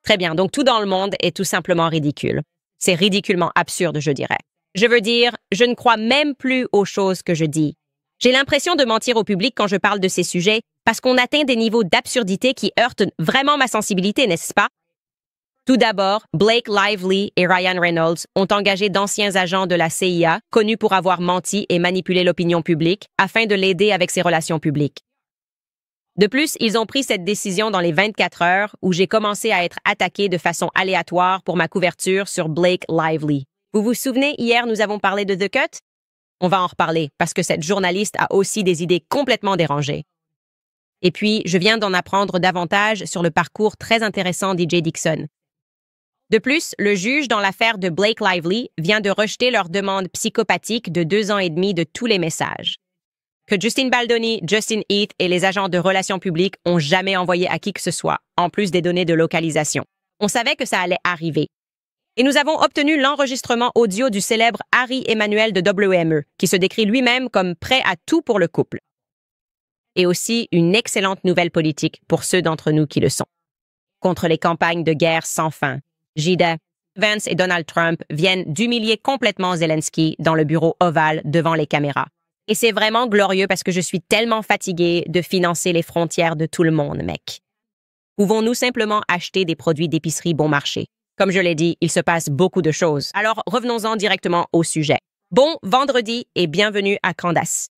Très bien, donc tout dans le monde est tout simplement ridicule. C'est ridiculement absurde, je dirais. Je veux dire, je ne crois même plus aux choses que je dis. J'ai l'impression de mentir au public quand je parle de ces sujets parce qu'on atteint des niveaux d'absurdité qui heurtent vraiment ma sensibilité, n'est-ce pas? Tout d'abord, Blake Lively et Ryan Reynolds ont engagé d'anciens agents de la CIA, connus pour avoir menti et manipulé l'opinion publique, afin de l'aider avec ses relations publiques. De plus, ils ont pris cette décision dans les 24 heures où j'ai commencé à être attaqué de façon aléatoire pour ma couverture sur Blake Lively. Vous vous souvenez, hier, nous avons parlé de The Cut? On va en reparler, parce que cette journaliste a aussi des idées complètement dérangées. Et puis, je viens d'en apprendre davantage sur le parcours très intéressant d'E.J. Dixon. De plus, le juge dans l'affaire de Blake Lively vient de rejeter leur demande psychopathique de 2 ans et demi de tous les messages que Justin Baldoni, Justin Heath et les agents de relations publiques ont jamais envoyé à qui que ce soit, en plus des données de localisation. On savait que ça allait arriver. Et nous avons obtenu l'enregistrement audio du célèbre Harry Emmanuel de WME, qui se décrit lui-même comme prêt à tout pour le couple. Et aussi une excellente nouvelle politique pour ceux d'entre nous qui le sont. Contre les campagnes de guerre sans fin, J.D. Vance et Donald Trump viennent d'humilier complètement Zelensky dans le bureau ovale devant les caméras. Et c'est vraiment glorieux parce que je suis tellement fatiguée de financer les frontières de tout le monde, mec. Pouvons-nous simplement acheter des produits d'épicerie bon marché? Comme je l'ai dit, il se passe beaucoup de choses. Alors, revenons-en directement au sujet. Bon vendredi et bienvenue à Candace.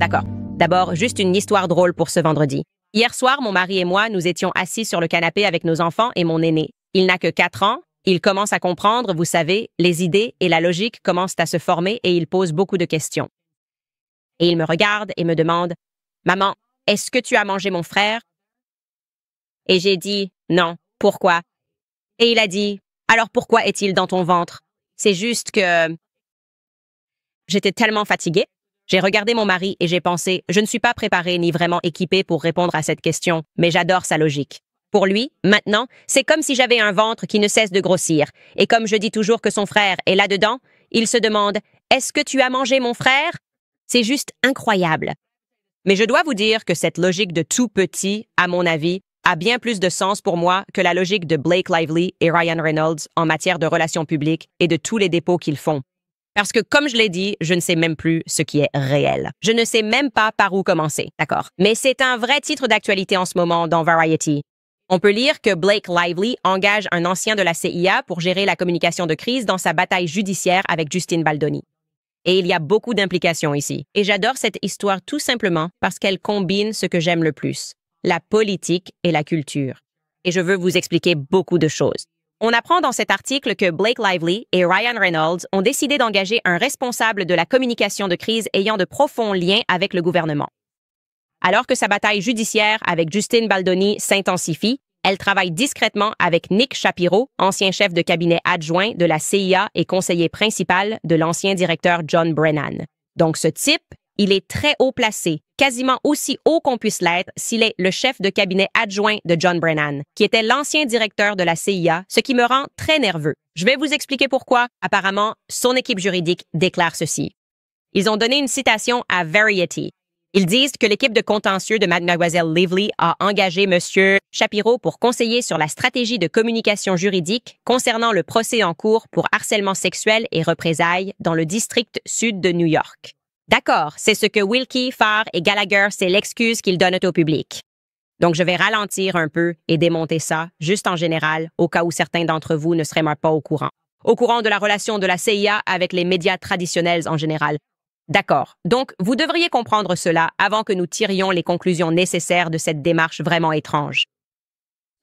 D'accord. D'abord, juste une histoire drôle pour ce vendredi. Hier soir, mon mari et moi, nous étions assis sur le canapé avec nos enfants et mon aîné. Il n'a que 4 ans. Il commence à comprendre, vous savez, les idées et la logique commencent à se former et il pose beaucoup de questions. Et il me regarde et me demande « Maman, est-ce que tu as mangé mon frère? » Et j'ai dit « Non, pourquoi? » Et il a dit « Alors pourquoi est-il dans ton ventre? C'est juste que… » J'étais tellement fatiguée. J'ai regardé mon mari et j'ai pensé « Je ne suis pas préparée ni vraiment équipée pour répondre à cette question, mais j'adore sa logique. » Pour lui, maintenant, c'est comme si j'avais un ventre qui ne cesse de grossir. Et comme je dis toujours que son frère est là-dedans, il se demande « Est-ce que tu as mangé mon frère? » C'est juste incroyable. Mais je dois vous dire que cette logique de tout petit, à mon avis, a bien plus de sens pour moi que la logique de Blake Lively et Ryan Reynolds en matière de relations publiques et de tous les dépôts qu'ils font. Parce que, comme je l'ai dit, je ne sais même plus ce qui est réel. Je ne sais même pas par où commencer, d'accord? Mais c'est un vrai titre d'actualité en ce moment dans Variety. On peut lire que Blake Lively engage un ancien de la CIA pour gérer la communication de crise dans sa bataille judiciaire avec Justin Baldoni. Et il y a beaucoup d'implications ici. Et j'adore cette histoire tout simplement parce qu'elle combine ce que j'aime le plus, la politique et la culture. Et je veux vous expliquer beaucoup de choses. On apprend dans cet article que Blake Lively et Ryan Reynolds ont décidé d'engager un responsable de la communication de crise ayant de profonds liens avec le gouvernement. Alors que sa bataille judiciaire avec Justin Baldoni s'intensifie, elle travaille discrètement avec Nick Shapiro, ancien chef de cabinet adjoint de la CIA et conseiller principal de l'ancien directeur John Brennan. Donc ce type, il est très haut placé, quasiment aussi haut qu'on puisse l'être s'il est le chef de cabinet adjoint de John Brennan, qui était l'ancien directeur de la CIA, ce qui me rend très nerveux. Je vais vous expliquer pourquoi. Apparemment, son équipe juridique déclare ceci. Ils ont donné une citation à Variety. Ils disent que l'équipe de contentieux de Mademoiselle Lively a engagé M. Shapiro pour conseiller sur la stratégie de communication juridique concernant le procès en cours pour harcèlement sexuel et représailles dans le district sud de New York. D'accord, c'est ce que Wilkie, Farr et Gallagher, c'est l'excuse qu'ils donnent au public. Donc je vais ralentir un peu et démonter ça, juste en général, au cas où certains d'entre vous ne seraient même pas au courant. Au courant de la relation de la CIA avec les médias traditionnels en général. D'accord. Donc, vous devriez comprendre cela avant que nous tirions les conclusions nécessaires de cette démarche vraiment étrange.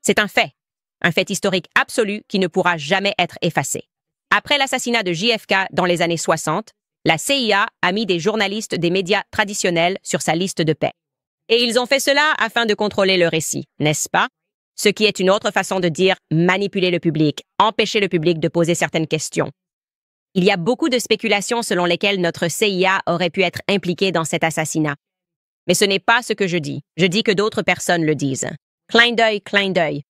C'est un fait historique absolu qui ne pourra jamais être effacé. Après l'assassinat de JFK dans les années 60, la CIA a mis des journalistes des médias traditionnels sur sa liste de paix. Et ils ont fait cela afin de contrôler le récit, n'est-ce pas? Ce qui est une autre façon de dire manipuler le public, empêcher le public de poser certaines questions. Il y a beaucoup de spéculations selon lesquelles notre CIA aurait pu être impliquée dans cet assassinat. Mais ce n'est pas ce que je dis. Je dis que d'autres personnes le disent. Clin d'œil, clin d'œil.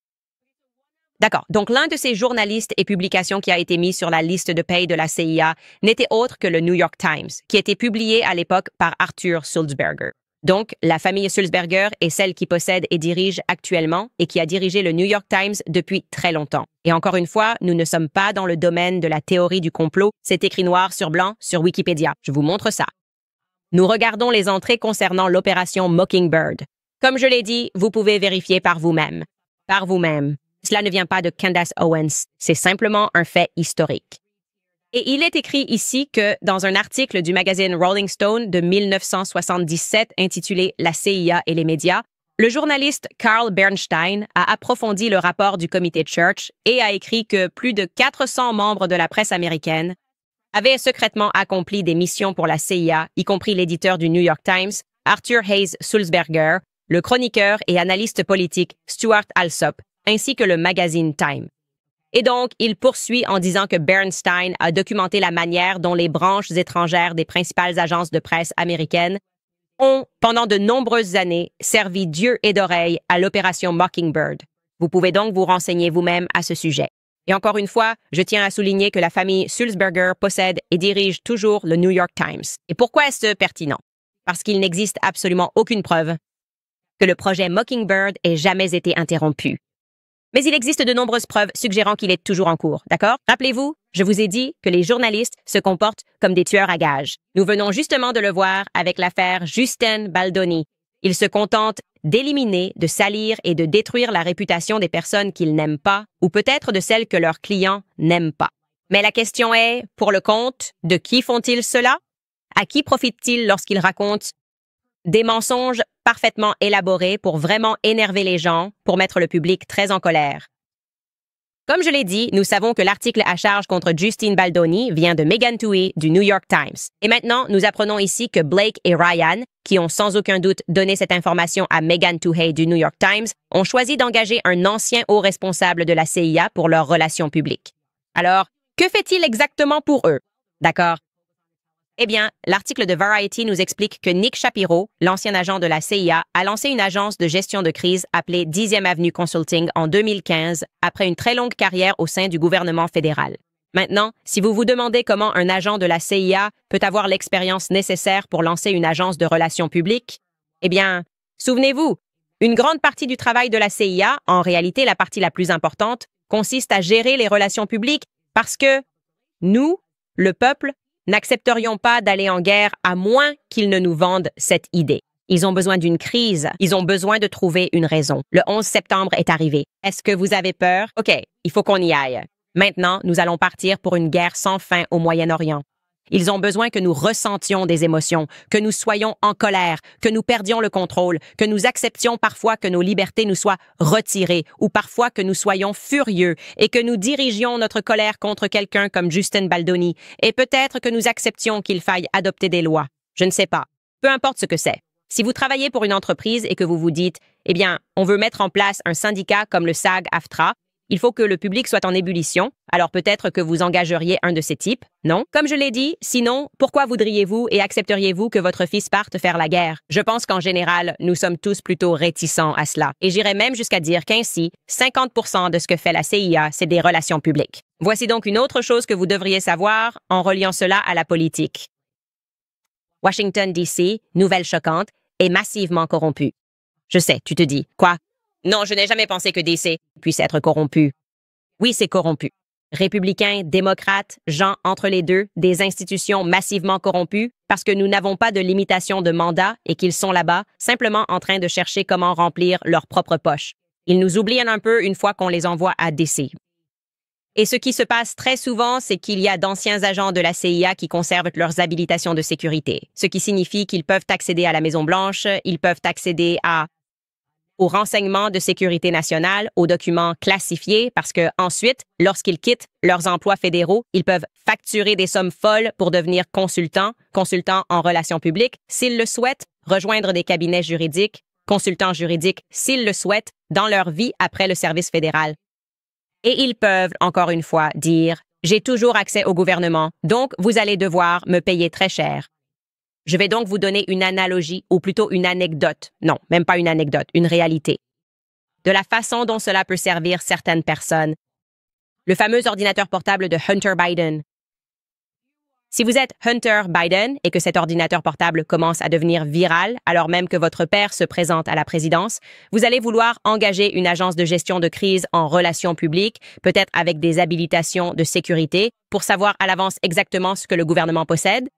D'accord. Donc, l'un de ces journalistes et publications qui a été mis sur la liste de paye de la CIA n'était autre que le New York Times, qui était publié à l'époque par Arthur Sulzberger. Donc, la famille Sulzberger est celle qui possède et dirige actuellement et qui a dirigé le New York Times depuis très longtemps. Et encore une fois, nous ne sommes pas dans le domaine de la théorie du complot. C'est écrit noir sur blanc sur Wikipédia. Je vous montre ça. Nous regardons les entrées concernant l'opération Mockingbird. Comme je l'ai dit, vous pouvez vérifier par vous-même. Par vous-même. Cela ne vient pas de Candace Owens. C'est simplement un fait historique. Et il est écrit ici que, dans un article du magazine Rolling Stone de 1977 intitulé La CIA et les médias, le journaliste Carl Bernstein a approfondi le rapport du comité Church et a écrit que plus de 400 membres de la presse américaine avaient secrètement accompli des missions pour la CIA, y compris l'éditeur du New York Times, Arthur Hayes Sulzberger, le chroniqueur et analyste politique Stuart Alsop, ainsi que le magazine Time. Et donc, il poursuit en disant que Bernstein a documenté la manière dont les branches étrangères des principales agences de presse américaines ont, pendant de nombreuses années, servi d'yeux et d'oreilles à l'opération Mockingbird. Vous pouvez donc vous renseigner vous-même à ce sujet. Et encore une fois, je tiens à souligner que la famille Sulzberger possède et dirige toujours le New York Times. Et pourquoi est-ce pertinent? Parce qu'il n'existe absolument aucune preuve que le projet Mockingbird ait jamais été interrompu. Mais il existe de nombreuses preuves suggérant qu'il est toujours en cours, d'accord? Rappelez-vous, je vous ai dit que les journalistes se comportent comme des tueurs à gages. Nous venons justement de le voir avec l'affaire Justin Baldoni. Ils se contentent d'éliminer, de salir et de détruire la réputation des personnes qu'ils n'aiment pas ou peut-être de celles que leurs clients n'aiment pas. Mais la question est, pour le compte, de qui font-ils cela? À qui profitent-ils lorsqu'ils racontent des mensonges parfaitement élaborés pour vraiment énerver les gens, pour mettre le public très en colère? Comme je l'ai dit, nous savons que l'article à charge contre Justin Baldoni vient de Megan Twohey du New York Times. Et maintenant, nous apprenons ici que Blake et Ryan, qui ont sans aucun doute donné cette information à Megan Twohey du New York Times, ont choisi d'engager un ancien haut responsable de la CIA pour leurs relations publiques. Alors, que fait-il exactement pour eux? D'accord. Eh bien, l'article de Variety nous explique que Nick Shapiro, l'ancien agent de la CIA, a lancé une agence de gestion de crise appelée 10e Avenue Consulting en 2015, après une très longue carrière au sein du gouvernement fédéral. Maintenant, si vous vous demandez comment un agent de la CIA peut avoir l'expérience nécessaire pour lancer une agence de relations publiques, eh bien, souvenez-vous, une grande partie du travail de la CIA, en réalité la partie la plus importante, consiste à gérer les relations publiques parce que nous, le peuple, n'accepterions pas d'aller en guerre à moins qu'ils ne nous vendent cette idée. Ils ont besoin d'une crise. Ils ont besoin de trouver une raison. Le 11 septembre est arrivé. Est-ce que vous avez peur? OK, il faut qu'on y aille. Maintenant, nous allons partir pour une guerre sans fin au Moyen-Orient. Ils ont besoin que nous ressentions des émotions, que nous soyons en colère, que nous perdions le contrôle, que nous acceptions parfois que nos libertés nous soient retirées ou parfois que nous soyons furieux et que nous dirigions notre colère contre quelqu'un comme Justin Baldoni et peut-être que nous acceptions qu'il faille adopter des lois. Je ne sais pas. Peu importe ce que c'est. Si vous travaillez pour une entreprise et que vous vous dites, eh bien, on veut mettre en place un syndicat comme le SAG-AFTRA, il faut que le public soit en ébullition, alors peut-être que vous engageriez un de ces types, non? Comme je l'ai dit, sinon, pourquoi voudriez-vous et accepteriez-vous que votre fils parte faire la guerre? Je pense qu'en général, nous sommes tous plutôt réticents à cela. Et j'irais même jusqu'à dire qu'ainsi, 50% de ce que fait la CIA, c'est des relations publiques. Voici donc une autre chose que vous devriez savoir en reliant cela à la politique. Washington, D.C., nouvelle choquante, est massivement corrompu. Je sais, tu te dis, quoi? Non, je n'ai jamais pensé que DC puisse être corrompu. Oui, c'est corrompu. Républicains, démocrates, gens entre les deux, des institutions massivement corrompues parce que nous n'avons pas de limitation de mandat et qu'ils sont là-bas, simplement en train de chercher comment remplir leur propre poche. Ils nous oublient un peu une fois qu'on les envoie à DC. Et ce qui se passe très souvent, c'est qu'il y a d'anciens agents de la CIA qui conservent leurs habilitations de sécurité, ce qui signifie qu'ils peuvent accéder à la Maison-Blanche, ils peuvent accéder aux renseignements de sécurité nationale, aux documents classifiés, parce que ensuite, lorsqu'ils quittent leurs emplois fédéraux, ils peuvent facturer des sommes folles pour devenir consultants en relations publiques, s'ils le souhaitent, rejoindre des cabinets juridiques, consultants juridiques, s'ils le souhaitent, dans leur vie après le service fédéral. Et ils peuvent, encore une fois, dire « J'ai toujours accès au gouvernement, donc vous allez devoir me payer très cher. » Je vais donc vous donner une analogie, ou plutôt une anecdote. Non, même pas une anecdote, une réalité. de la façon dont cela peut servir certaines personnes. Le fameux ordinateur portable de Hunter Biden. Si vous êtes Hunter Biden et que cet ordinateur portable commence à devenir viral alors même que votre père se présente à la présidence, vous allez vouloir engager une agence de gestion de crise en relations publiques, peut-être avec des habilitations de sécurité, pour savoir à l'avance exactement ce que le gouvernement possède.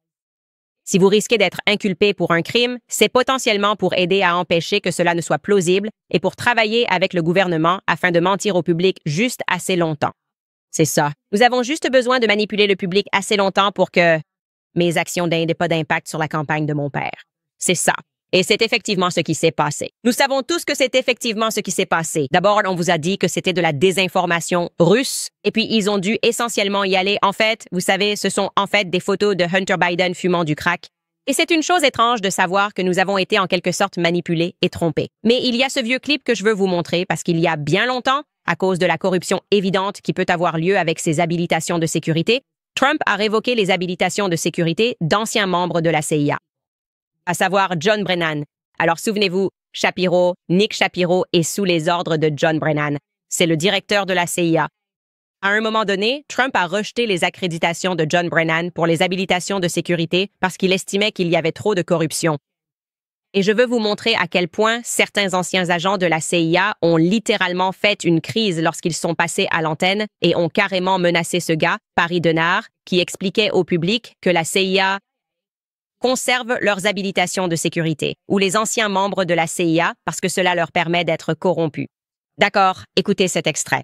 Si vous risquez d'être inculpé pour un crime, c'est potentiellement pour aider à empêcher que cela ne soit plausible et pour travailler avec le gouvernement afin de mentir au public juste assez longtemps. C'est ça. Nous avons juste besoin de manipuler le public assez longtemps pour que mes actions n'aient pas d'impact sur la campagne de mon père. C'est ça. Et c'est effectivement ce qui s'est passé. Nous savons tous que c'est effectivement ce qui s'est passé. D'abord, on vous a dit que c'était de la désinformation russe, et puis ils ont dû essentiellement y aller. En fait, vous savez, ce sont en fait des photos de Hunter Biden fumant du crack. Et c'est une chose étrange de savoir que nous avons été en quelque sorte manipulés et trompés. Mais il y a ce vieux clip que je veux vous montrer parce qu'il y a bien longtemps, à cause de la corruption évidente qui peut avoir lieu avec ces habilitations de sécurité, Trump a révoqué les habilitations de sécurité d'anciens membres de la CIA, à savoir John Brennan. Alors souvenez-vous, Nick Shapiro est sous les ordres de John Brennan. C'est le directeur de la CIA. À un moment donné, Trump a rejeté les accréditations de John Brennan pour les habilitations de sécurité parce qu'il estimait qu'il y avait trop de corruption. Et je veux vous montrer à quel point certains anciens agents de la CIA ont littéralement fait une crise lorsqu'ils sont passés à l'antenne et ont carrément menacé ce gars, Paris Denard, qui expliquait au public que la CIA conserve leurs habilitations de sécurité, ou les anciens membres de la CIA, parce que cela leur permet d'être corrompus. D'accord, écoutez cet extrait.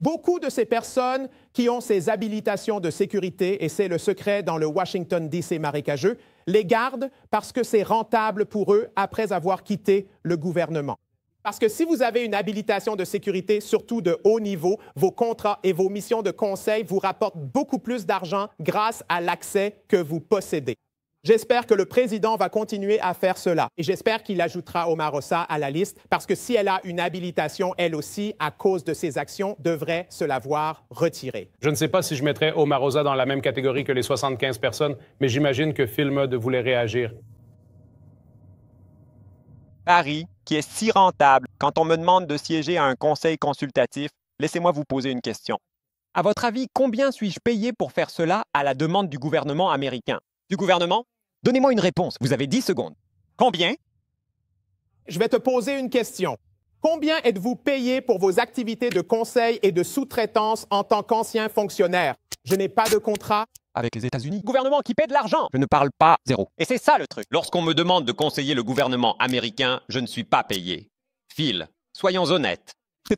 Beaucoup de ces personnes qui ont ces habilitations de sécurité, et c'est le secret dans le Washington, D.C. marécageux, les gardent parce que c'est rentable pour eux après avoir quitté le gouvernement. Parce que si vous avez une habilitation de sécurité, surtout de haut niveau, vos contrats et vos missions de conseil vous rapportent beaucoup plus d'argent grâce à l'accès que vous possédez. J'espère que le président va continuer à faire cela et j'espère qu'il ajoutera Omarosa à la liste parce que si elle a une habilitation, elle aussi, à cause de ses actions, devrait se la voir retirée. Je ne sais pas si je mettrais Omarosa dans la même catégorie que les 75 personnes, mais j'imagine que Phil Mudd voulait réagir. Paris, qui est si rentable, quand on me demande de siéger à un conseil consultatif, laissez-moi vous poser une question. À votre avis, combien suis-je payé pour faire cela à la demande du gouvernement américain? Du gouvernement? Donnez-moi une réponse, vous avez 10 secondes. Combien? Je vais te poser une question. Combien êtes-vous payé pour vos activités de conseil et de sous-traitance en tant qu'ancien fonctionnaire? Je n'ai pas de contrat. Avec les États-Unis. Gouvernement qui paie de l'argent. Je ne parle pas zéro. Et c'est ça le truc. Lorsqu'on me demande de conseiller le gouvernement américain, je ne suis pas payé. Phil, soyons honnêtes.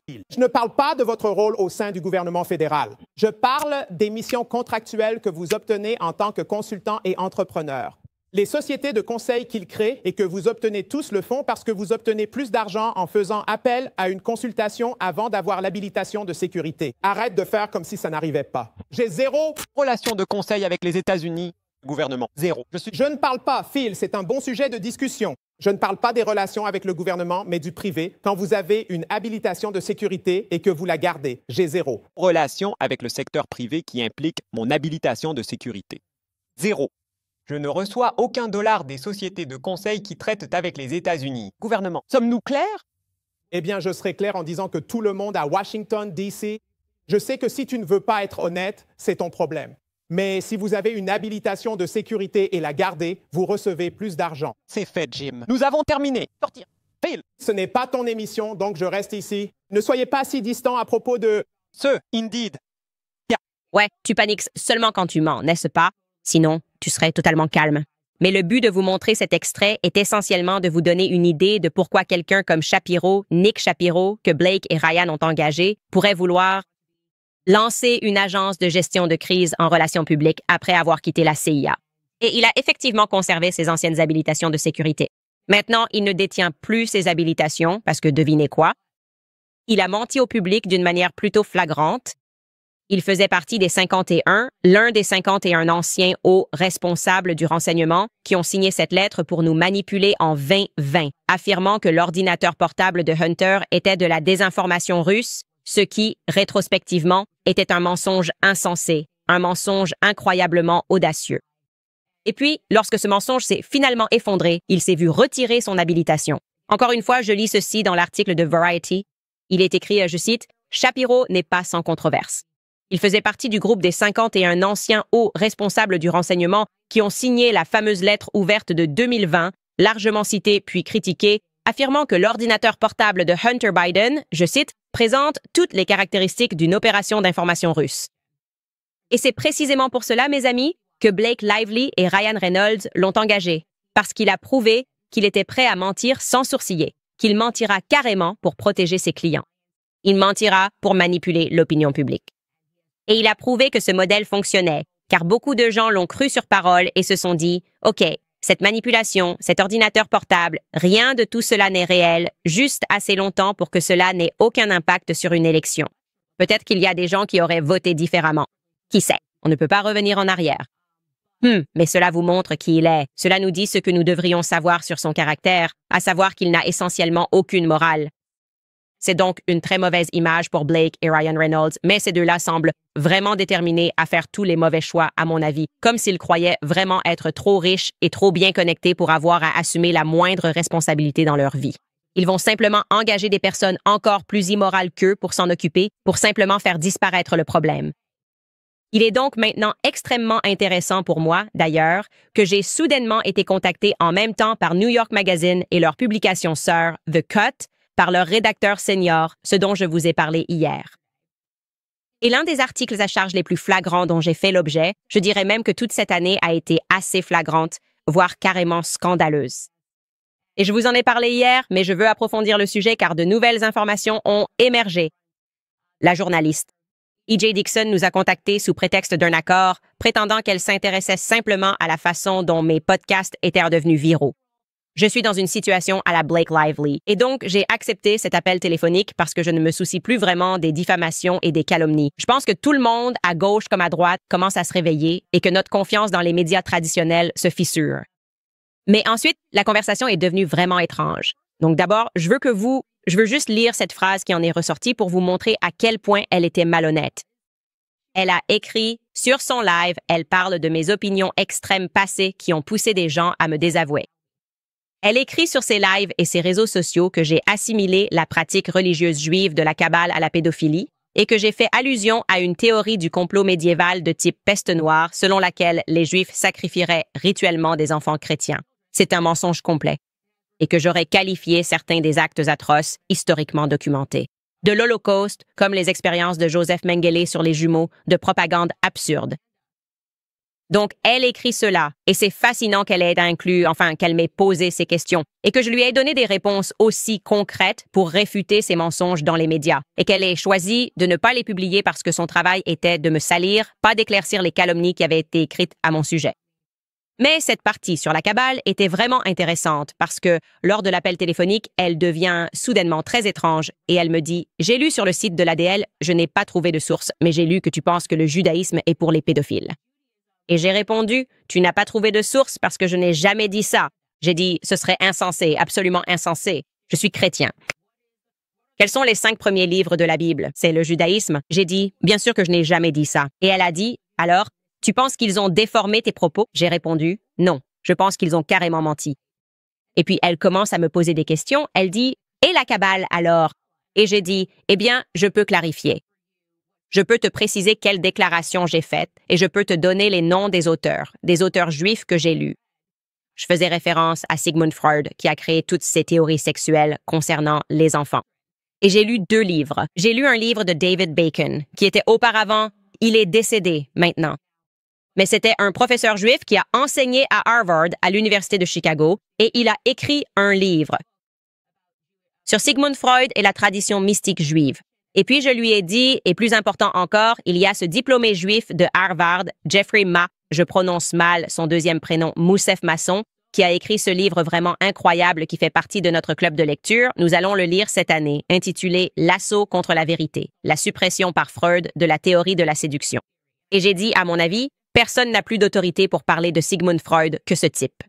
Je ne parle pas de votre rôle au sein du gouvernement fédéral. Je parle des missions contractuelles que vous obtenez en tant que consultant et entrepreneur. Les sociétés de conseil qu'ils créent et que vous obtenez tous le font parce que vous obtenez plus d'argent en faisant appel à une consultation avant d'avoir l'habilitation de sécurité. Arrête de faire comme si ça n'arrivait pas. J'ai zéro relation de conseil avec les États-Unis. Gouvernement, zéro. Je ne parle pas, Phil, c'est un bon sujet de discussion. Je ne parle pas des relations avec le gouvernement, mais du privé, quand vous avez une habilitation de sécurité et que vous la gardez. J'ai zéro. Relation avec le secteur privé qui implique mon habilitation de sécurité. Zéro. Je ne reçois aucun dollar des sociétés de conseil qui traitent avec les États-Unis. Gouvernement, sommes-nous clairs? Eh bien, je serai clair en disant que tout le monde à Washington, D.C., je sais que si tu ne veux pas être honnête, c'est ton problème. Mais si vous avez une habilitation de sécurité et la gardez, vous recevez plus d'argent. C'est fait, Jim. Nous avons terminé. Sortir. Phil. Ce n'est pas ton émission, donc je reste ici. Ne soyez pas si distant à propos de... Indeed. Ouais, tu paniques seulement quand tu mens, n'est-ce pas? Sinon, tu serais totalement calme. Mais le but de vous montrer cet extrait est essentiellement de vous donner une idée de pourquoi quelqu'un comme Nick Shapiro, que Blake et Ryan ont engagé, pourrait vouloir lancer une agence de gestion de crise en relations publiques après avoir quitté la CIA. Et il a effectivement conservé ses anciennes habilitations de sécurité. Maintenant, il ne détient plus ses habilitations, parce que devinez quoi? Il a menti au public d'une manière plutôt flagrante. Il faisait partie des 51, l'un des 51 anciens hauts responsables du renseignement qui ont signé cette lettre pour nous manipuler en 2020, affirmant que l'ordinateur portable de Hunter était de la désinformation russe, ce qui, rétrospectivement, était un mensonge insensé, un mensonge incroyablement audacieux. Et puis, lorsque ce mensonge s'est finalement effondré, il s'est vu retirer son habilitation. Encore une fois, je lis ceci dans l'article de Variety. Il est écrit, je cite, « Shapiro n'est pas sans controverse. Il faisait partie du groupe des 51 anciens hauts responsables du renseignement qui ont signé la fameuse lettre ouverte de 2020, largement citée puis critiquée, affirmant que l'ordinateur portable de Hunter Biden, je cite, « présente toutes les caractéristiques d'une opération d'information russe. » Et c'est précisément pour cela, mes amis, que Blake Lively et Ryan Reynolds l'ont engagé, parce qu'il a prouvé qu'il était prêt à mentir sans sourciller, qu'il mentira carrément pour protéger ses clients. Il mentira pour manipuler l'opinion publique. Et il a prouvé que ce modèle fonctionnait, car beaucoup de gens l'ont cru sur parole et se sont dit « OK, cette manipulation, cet ordinateur portable, rien de tout cela n'est réel, juste assez longtemps pour que cela n'ait aucun impact sur une élection. Peut-être qu'il y a des gens qui auraient voté différemment. Qui sait? On ne peut pas revenir en arrière. Mais cela vous montre qui il est. Cela nous dit ce que nous devrions savoir sur son caractère, à savoir qu'il n'a essentiellement aucune morale. C'est donc une très mauvaise image pour Blake et Ryan Reynolds, mais ces deux-là semblent vraiment déterminés à faire tous les mauvais choix, à mon avis, comme s'ils croyaient vraiment être trop riches et trop bien connectés pour avoir à assumer la moindre responsabilité dans leur vie. Ils vont simplement engager des personnes encore plus immorales qu'eux pour s'en occuper, pour simplement faire disparaître le problème. Il est donc maintenant extrêmement intéressant pour moi, d'ailleurs, que j'ai soudainement été contacté en même temps par New York Magazine et leur publication sœur, The Cut, par leur rédacteur senior, ce dont je vous ai parlé hier. Et l'un des articles à charge les plus flagrants dont j'ai fait l'objet, je dirais même que toute cette année a été assez flagrante, voire carrément scandaleuse. Et je vous en ai parlé hier, mais je veux approfondir le sujet car de nouvelles informations ont émergé. La journaliste E.J. Dixon nous a contactés sous prétexte d'un accord, prétendant qu'elle s'intéressait simplement à la façon dont mes podcasts étaient redevenus viraux. Je suis dans une situation à la Blake Lively, et donc j'ai accepté cet appel téléphonique parce que je ne me soucie plus vraiment des diffamations et des calomnies. Je pense que tout le monde, à gauche comme à droite, commence à se réveiller et que notre confiance dans les médias traditionnels se fissure. Mais ensuite, la conversation est devenue vraiment étrange. Donc d'abord, je veux juste lire cette phrase qui en est ressortie pour vous montrer à quel point elle était malhonnête. Elle a écrit, sur son live, elle parle de mes opinions extrêmes passées qui ont poussé des gens à me désavouer. Elle écrit sur ses lives et ses réseaux sociaux que j'ai assimilé la pratique religieuse juive de la Kabbale à la pédophilie et que j'ai fait allusion à une théorie du complot médiéval de type peste noire selon laquelle les Juifs sacrifieraient rituellement des enfants chrétiens. C'est un mensonge complet. Et que j'aurais qualifié certains des actes atroces historiquement documentés. De l'Holocauste, comme les expériences de Joseph Mengele sur les jumeaux, de propagande absurde. Donc, elle écrit cela, et c'est fascinant qu'elle qu'elle m'ait posé ces questions, et que je lui ai donné des réponses aussi concrètes pour réfuter ces mensonges dans les médias, et qu'elle ait choisi de ne pas les publier parce que son travail était de me salir, pas d'éclaircir les calomnies qui avaient été écrites à mon sujet. Mais cette partie sur la Kabbale était vraiment intéressante parce que, lors de l'appel téléphonique, elle devient soudainement très étrange et elle me dit « J'ai lu sur le site de l'ADL, je n'ai pas trouvé de source, mais j'ai lu que tu penses que le judaïsme est pour les pédophiles. » Et j'ai répondu « Tu n'as pas trouvé de source parce que je n'ai jamais dit ça. J'ai dit « Ce serait insensé, absolument insensé. Je suis chrétien. » Quels sont les 5 premiers livres de la Bible? C'est le judaïsme. J'ai dit « Bien sûr que je n'ai jamais dit ça. » Et elle a dit « Alors, tu penses qu'ils ont déformé tes propos? » J'ai répondu « Non, je pense qu'ils ont carrément menti. » Et puis elle commence à me poser des questions. Elle dit « Et la Kabbale alors? » Et j'ai dit « Eh bien, je peux clarifier. Je peux te préciser quelles déclarations j'ai faites et je peux te donner les noms des auteurs juifs que j'ai lus. » Je faisais référence à Sigmund Freud qui a créé toutes ces théories sexuelles concernant les enfants. Et j'ai lu 2 livres. J'ai lu un livre de David Bacon qui était auparavant, il est décédé maintenant. Mais c'était un professeur juif qui a enseigné à Harvard, à l'Université de Chicago, et il a écrit un livre sur Sigmund Freud et la tradition mystique juive. Et puis je lui ai dit, et plus important encore, il y a ce diplômé juif de Harvard, Jeffrey Ma, je prononce mal son deuxième prénom, Moussef Masson, qui a écrit ce livre vraiment incroyable qui fait partie de notre club de lecture. Nous allons le lire cette année, intitulé « L'assaut contre la vérité, la suppression par Freud de la théorie de la séduction ». Et j'ai dit, à mon avis, personne n'a plus d'autorité pour parler de Sigmund Freud que ce type.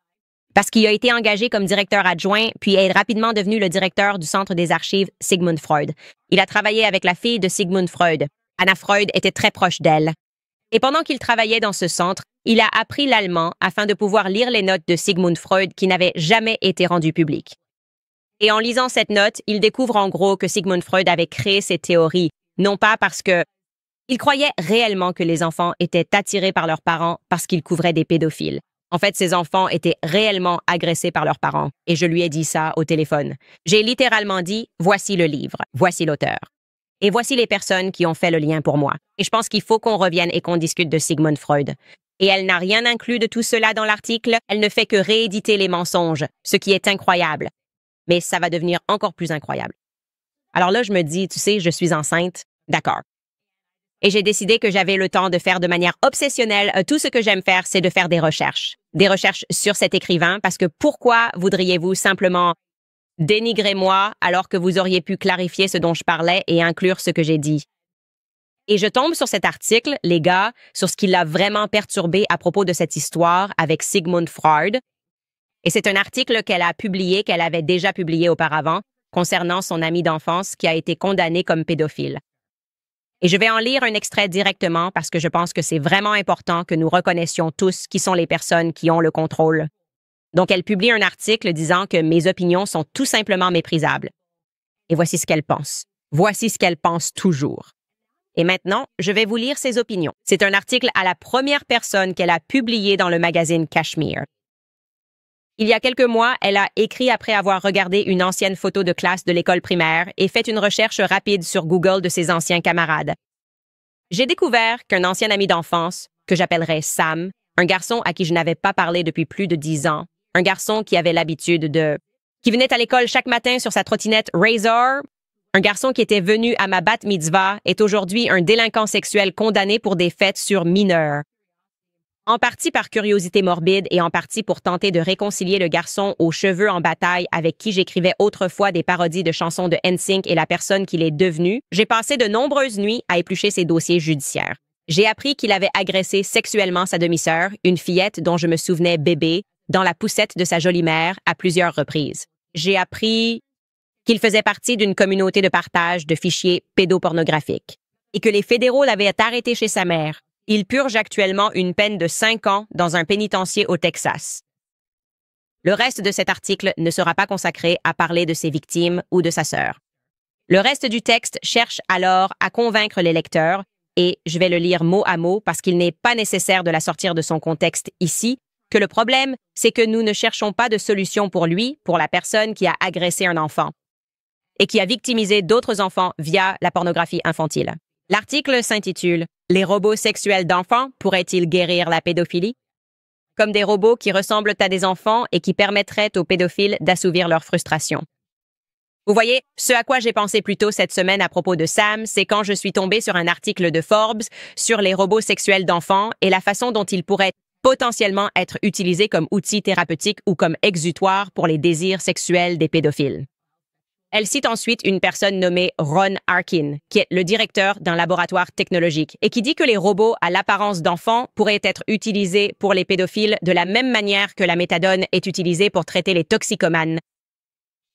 Parce qu'il a été engagé comme directeur adjoint, puis est rapidement devenu le directeur du Centre des archives Sigmund Freud. Il a travaillé avec la fille de Sigmund Freud. Anna Freud était très proche d'elle. Et pendant qu'il travaillait dans ce centre, il a appris l'allemand afin de pouvoir lire les notes de Sigmund Freud qui n'avaient jamais été rendues publiques. Et en lisant cette note, il découvre en gros que Sigmund Freud avait créé ces théories, non pas parce que il croyait réellement que les enfants étaient attirés par leurs parents parce qu'ils couvraient des pédophiles. En fait, ces enfants étaient réellement agressés par leurs parents, et je lui ai dit ça au téléphone. J'ai littéralement dit, voici le livre, voici l'auteur. Et voici les personnes qui ont fait le lien pour moi. Et je pense qu'il faut qu'on revienne et qu'on discute de Sigmund Freud. Et elle n'a rien inclus de tout cela dans l'article, elle ne fait que rééditer les mensonges, ce qui est incroyable. Mais ça va devenir encore plus incroyable. Alors là, je me dis, tu sais, je suis enceinte, d'accord. Et j'ai décidé que j'avais le temps de faire de manière obsessionnelle. Tout ce que j'aime faire, c'est de faire des recherches. Des recherches sur cet écrivain, parce que pourquoi voudriez-vous simplement dénigrer moi alors que vous auriez pu clarifier ce dont je parlais et inclure ce que j'ai dit? Et je tombe sur cet article, les gars, sur ce qui l'a vraiment perturbé à propos de cette histoire avec Sigmund Freud. Et c'est un article qu'elle a publié, qu'elle avait déjà publié auparavant, concernant son ami d'enfance qui a été condamné comme pédophile. Et je vais en lire un extrait directement parce que je pense que c'est vraiment important que nous reconnaissions tous qui sont les personnes qui ont le contrôle. Donc, elle publie un article disant que mes opinions sont tout simplement méprisables. Et voici ce qu'elle pense. Voici ce qu'elle pense toujours. Et maintenant, je vais vous lire ses opinions. C'est un article à la première personne qu'elle a publié dans le magazine Cashmere. Il y a quelques mois, elle a écrit après avoir regardé une ancienne photo de classe de l'école primaire et fait une recherche rapide sur Google de ses anciens camarades. J'ai découvert qu'un ancien ami d'enfance, que j'appellerais Sam, un garçon à qui je n'avais pas parlé depuis plus de 10 ans, un garçon qui avait l'habitude qui venait à l'école chaque matin sur sa trottinette Razor, un garçon qui était venu à ma bat mitzvah, est aujourd'hui un délinquant sexuel condamné pour des faits sur mineurs. En partie par curiosité morbide et en partie pour tenter de réconcilier le garçon aux cheveux en bataille avec qui j'écrivais autrefois des parodies de chansons de NSYNC et la personne qu'il est devenu, j'ai passé de nombreuses nuits à éplucher ses dossiers judiciaires. J'ai appris qu'il avait agressé sexuellement sa demi-sœur, une fillette dont je me souvenais bébé, dans la poussette de sa jolie mère à plusieurs reprises. J'ai appris qu'il faisait partie d'une communauté de partage de fichiers pédopornographiques et que les fédéraux l'avaient arrêté chez sa mère. Il purge actuellement une peine de 5 ans dans un pénitencier au Texas. Le reste de cet article ne sera pas consacré à parler de ses victimes ou de sa sœur. Le reste du texte cherche alors à convaincre les lecteurs, et je vais le lire mot à mot parce qu'il n'est pas nécessaire de la sortir de son contexte ici, que le problème, c'est que nous ne cherchons pas de solution pour lui, pour la personne qui a agressé un enfant et qui a victimisé d'autres enfants via la pornographie infantile. L'article s'intitule « Les robots sexuels d'enfants pourraient-ils guérir la pédophilie ?» Comme des robots qui ressemblent à des enfants et qui permettraient aux pédophiles d'assouvir leur frustration. Vous voyez, ce à quoi j'ai pensé plus tôt cette semaine à propos de Sam, c'est quand je suis tombée sur un article de Forbes sur les robots sexuels d'enfants et la façon dont ils pourraient potentiellement être utilisés comme outil thérapeutique ou comme exutoire pour les désirs sexuels des pédophiles. Elle cite ensuite une personne nommée Ron Arkin, qui est le directeur d'un laboratoire technologique, et qui dit que les robots à l'apparence d'enfants pourraient être utilisés pour les pédophiles de la même manière que la méthadone est utilisée pour traiter les toxicomanes.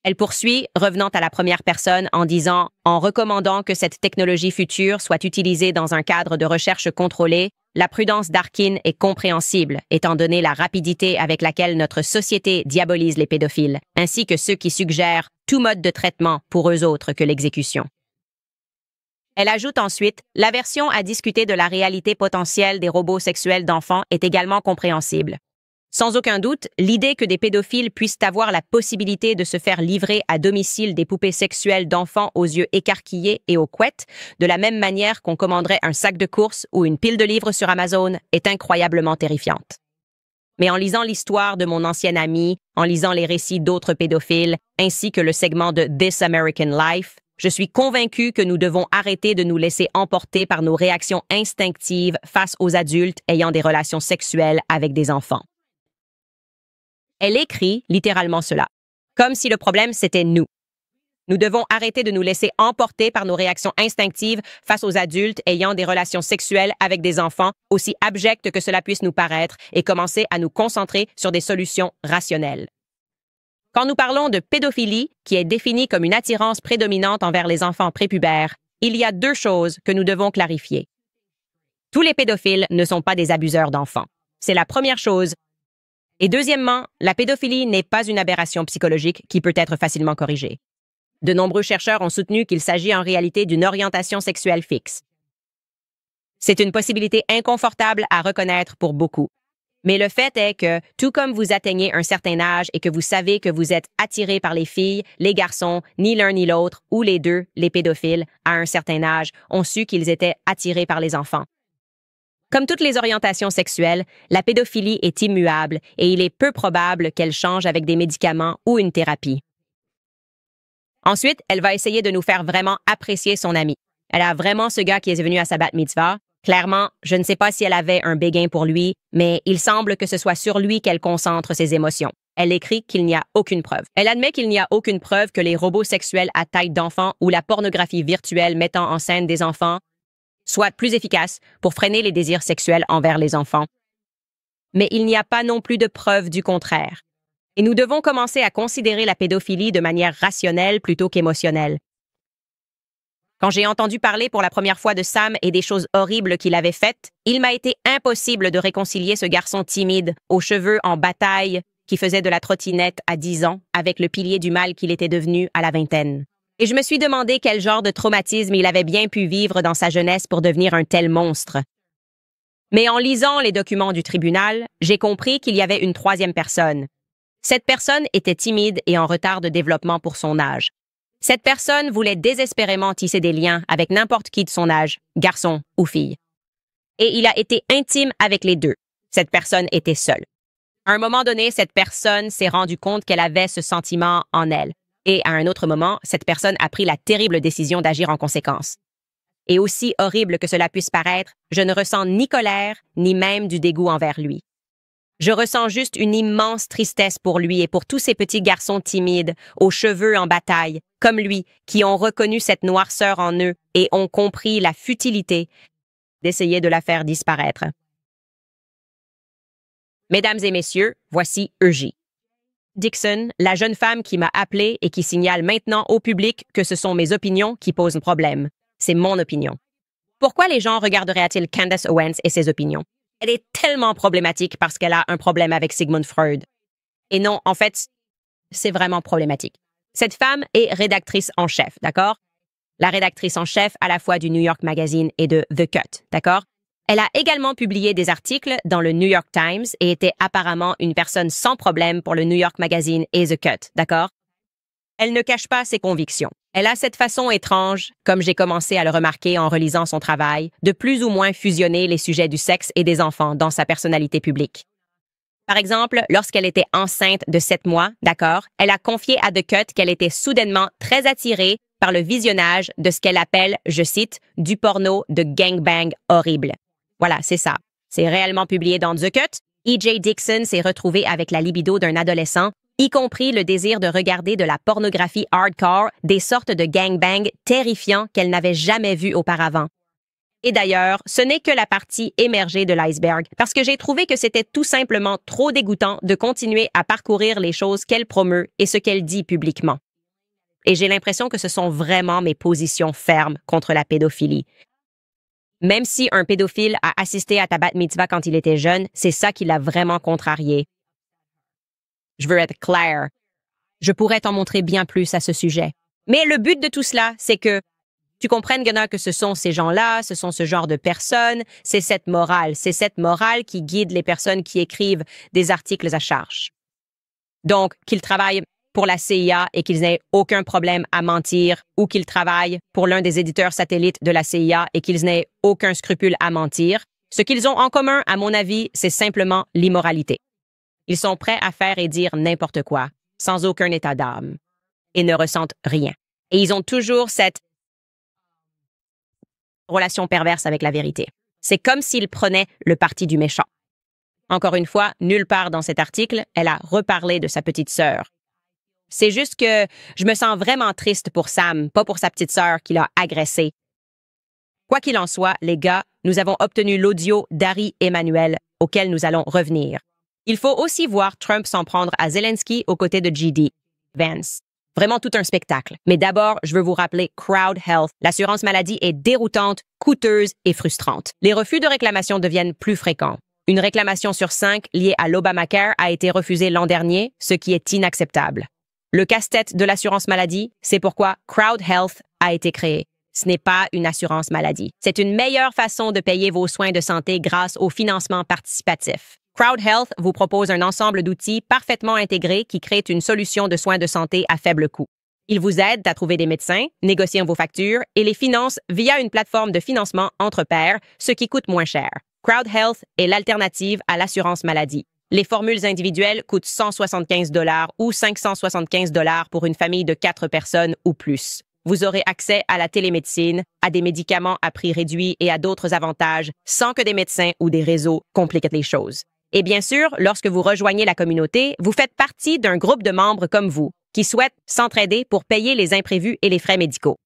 Elle poursuit, revenant à la première personne, en disant « En recommandant que cette technologie future soit utilisée dans un cadre de recherche contrôlée, la prudence d'Arkin est compréhensible, étant donné la rapidité avec laquelle notre société diabolise les pédophiles, ainsi que ceux qui suggèrent tout mode de traitement pour eux autres que l'exécution. » Elle ajoute ensuite « L'aversion à discuter de la réalité potentielle des robots sexuels d'enfants est également compréhensible. Sans aucun doute, l'idée que des pédophiles puissent avoir la possibilité de se faire livrer à domicile des poupées sexuelles d'enfants aux yeux écarquillés et aux couettes, de la même manière qu'on commanderait un sac de courses ou une pile de livres sur Amazon, est incroyablement terrifiante. Mais en lisant l'histoire de mon ancien ami, en lisant les récits d'autres pédophiles, ainsi que le segment de This American Life, je suis convaincue que nous devons arrêter de nous laisser emporter par nos réactions instinctives face aux adultes ayant des relations sexuelles avec des enfants. Elle écrit littéralement cela, comme si le problème c'était nous. Nous devons arrêter de nous laisser emporter par nos réactions instinctives face aux adultes ayant des relations sexuelles avec des enfants, aussi abjectes que cela puisse nous paraître, et commencer à nous concentrer sur des solutions rationnelles. Quand nous parlons de pédophilie, qui est définie comme une attirance prédominante envers les enfants prépubères, il y a 2 choses que nous devons clarifier. Tous les pédophiles ne sont pas des abuseurs d'enfants. C'est la première chose Et deuxièmement, la pédophilie n'est pas une aberration psychologique qui peut être facilement corrigée. De nombreux chercheurs ont soutenu qu'il s'agit en réalité d'une orientation sexuelle fixe. C'est une possibilité inconfortable à reconnaître pour beaucoup. Mais le fait est que, tout comme vous atteignez un certain âge et que vous savez que vous êtes attiré par les filles, les garçons, ni l'un ni l'autre, ou les deux, les pédophiles, à un certain âge, ont su qu'ils étaient attirés par les enfants. Comme toutes les orientations sexuelles, la pédophilie est immuable et il est peu probable qu'elle change avec des médicaments ou une thérapie. Ensuite, elle va essayer de nous faire vraiment apprécier son ami. Elle a vraiment ce gars qui est venu à sa bat mitzvah. Clairement, je ne sais pas si elle avait un béguin pour lui, mais il semble que ce soit sur lui qu'elle concentre ses émotions. Elle écrit qu'il n'y a aucune preuve. Elle admet qu'il n'y a aucune preuve que les robots sexuels à taille d'enfant ou la pornographie virtuelle mettant en scène des enfants soient plus efficaces pour freiner les désirs sexuels envers les enfants. Mais il n'y a pas non plus de preuve du contraire. Et nous devons commencer à considérer la pédophilie de manière rationnelle plutôt qu'émotionnelle. Quand j'ai entendu parler pour la première fois de Sam et des choses horribles qu'il avait faites, il m'a été impossible de réconcilier ce garçon timide, aux cheveux en bataille, qui faisait de la trottinette à 10 ans, avec le pilier du mal qu'il était devenu à la vingtaine. Et je me suis demandé quel genre de traumatisme il avait bien pu vivre dans sa jeunesse pour devenir un tel monstre. Mais en lisant les documents du tribunal, j'ai compris qu'il y avait une troisième personne. Cette personne était timide et en retard de développement pour son âge. Cette personne voulait désespérément tisser des liens avec n'importe qui de son âge, garçon ou fille. Et il a été intime avec les deux. Cette personne était seule. À un moment donné, cette personne s'est rendue compte qu'elle avait ce sentiment en elle. Et à un autre moment, cette personne a pris la terrible décision d'agir en conséquence. Et aussi horrible que cela puisse paraître, je ne ressens ni colère, ni même du dégoût envers lui. Je ressens juste une immense tristesse pour lui et pour tous ces petits garçons timides, aux cheveux en bataille, comme lui, qui ont reconnu cette noirceur en eux et ont compris la futilité d'essayer de la faire disparaître. Mesdames et messieurs, voici Eugie Dixon, la jeune femme qui m'a appelée et qui signale maintenant au public que ce sont mes opinions qui posent problème. C'est mon opinion. Pourquoi les gens regarderaient-ils Candace Owens et ses opinions? Elle est tellement problématique parce qu'elle a un problème avec Sigmund Freud. Et non, en fait, c'est vraiment problématique. Cette femme est rédactrice en chef, d'accord? La rédactrice en chef à la fois du New York Magazine et de The Cut, d'accord? Elle a également publié des articles dans le New York Times et était apparemment une personne sans problème pour le New York Magazine et The Cut, d'accord? Elle ne cache pas ses convictions. Elle a cette façon étrange, comme j'ai commencé à le remarquer en relisant son travail, de plus ou moins fusionner les sujets du sexe et des enfants dans sa personnalité publique. Par exemple, lorsqu'elle était enceinte de 7 mois, d'accord, elle a confié à The Cut qu'elle était soudainement très attirée par le visionnage de ce qu'elle appelle, je cite, du porno de gangbang horrible. Voilà, c'est ça. C'est réellement publié dans The Cut. E.J. Dixon s'est retrouvé avec la libido d'un adolescent, y compris le désir de regarder de la pornographie hardcore, des sortes de gangbang terrifiants qu'elle n'avait jamais vues auparavant. Et d'ailleurs, ce n'est que la partie émergée de l'iceberg, parce que j'ai trouvé que c'était tout simplement trop dégoûtant de continuer à parcourir les choses qu'elle promeut et ce qu'elle dit publiquement. Et j'ai l'impression que ce sont vraiment mes positions fermes contre la pédophilie. Même si un pédophile a assisté à ta bat mitzvah quand il était jeune, c'est ça qui l'a vraiment contrarié. Je veux être claire. Je pourrais t'en montrer bien plus à ce sujet. Mais le but de tout cela, c'est que tu comprennes, Gunnar, que ce sont ces gens-là, ce sont ce genre de personnes, c'est cette morale qui guide les personnes qui écrivent des articles à charge. Donc, qu'ils travaillent pour la CIA et qu'ils n'aient aucun problème à mentir, ou qu'ils travaillent pour l'un des éditeurs satellites de la CIA et qu'ils n'aient aucun scrupule à mentir, ce qu'ils ont en commun, à mon avis, c'est simplement l'immoralité. Ils sont prêts à faire et dire n'importe quoi, sans aucun état d'âme, et ne ressentent rien. Et ils ont toujours cette relation perverse avec la vérité. C'est comme s'ils prenaient le parti du méchant. Encore une fois, nulle part dans cet article, elle a reparlé de sa petite sœur. C'est juste que je me sens vraiment triste pour Sam, pas pour sa petite sœur qui l'a agressée. Quoi qu'il en soit, les gars, nous avons obtenu l'audio d'Harry Emanuel, auquel nous allons revenir. Il faut aussi voir Trump s'en prendre à Zelensky aux côtés de J.D. Vance. Vraiment tout un spectacle. Mais d'abord, je veux vous rappeler Crowd Health. L'assurance maladie est déroutante, coûteuse et frustrante. Les refus de réclamation deviennent plus fréquents. Une réclamation sur 5 liée à l'Obamacare a été refusée l'an dernier, ce qui est inacceptable. Le casse-tête de l'assurance maladie, c'est pourquoi Crowd Health a été créé. Ce n'est pas une assurance maladie. C'est une meilleure façon de payer vos soins de santé grâce au financement participatif. Crowd Health vous propose un ensemble d'outils parfaitement intégrés qui créent une solution de soins de santé à faible coût. Ils vous aident à trouver des médecins, négocier vos factures et les financent via une plateforme de financement entre pairs, ce qui coûte moins cher. Crowd Health est l'alternative à l'assurance maladie. Les formules individuelles coûtent 175 $ ou 575 $ pour une famille de 4 personnes ou plus. Vous aurez accès à la télémédecine, à des médicaments à prix réduit et à d'autres avantages sans que des médecins ou des réseaux compliquent les choses. Et bien sûr, lorsque vous rejoignez la communauté, vous faites partie d'un groupe de membres comme vous qui souhaitent s'entraider pour payer les imprévus et les frais médicaux.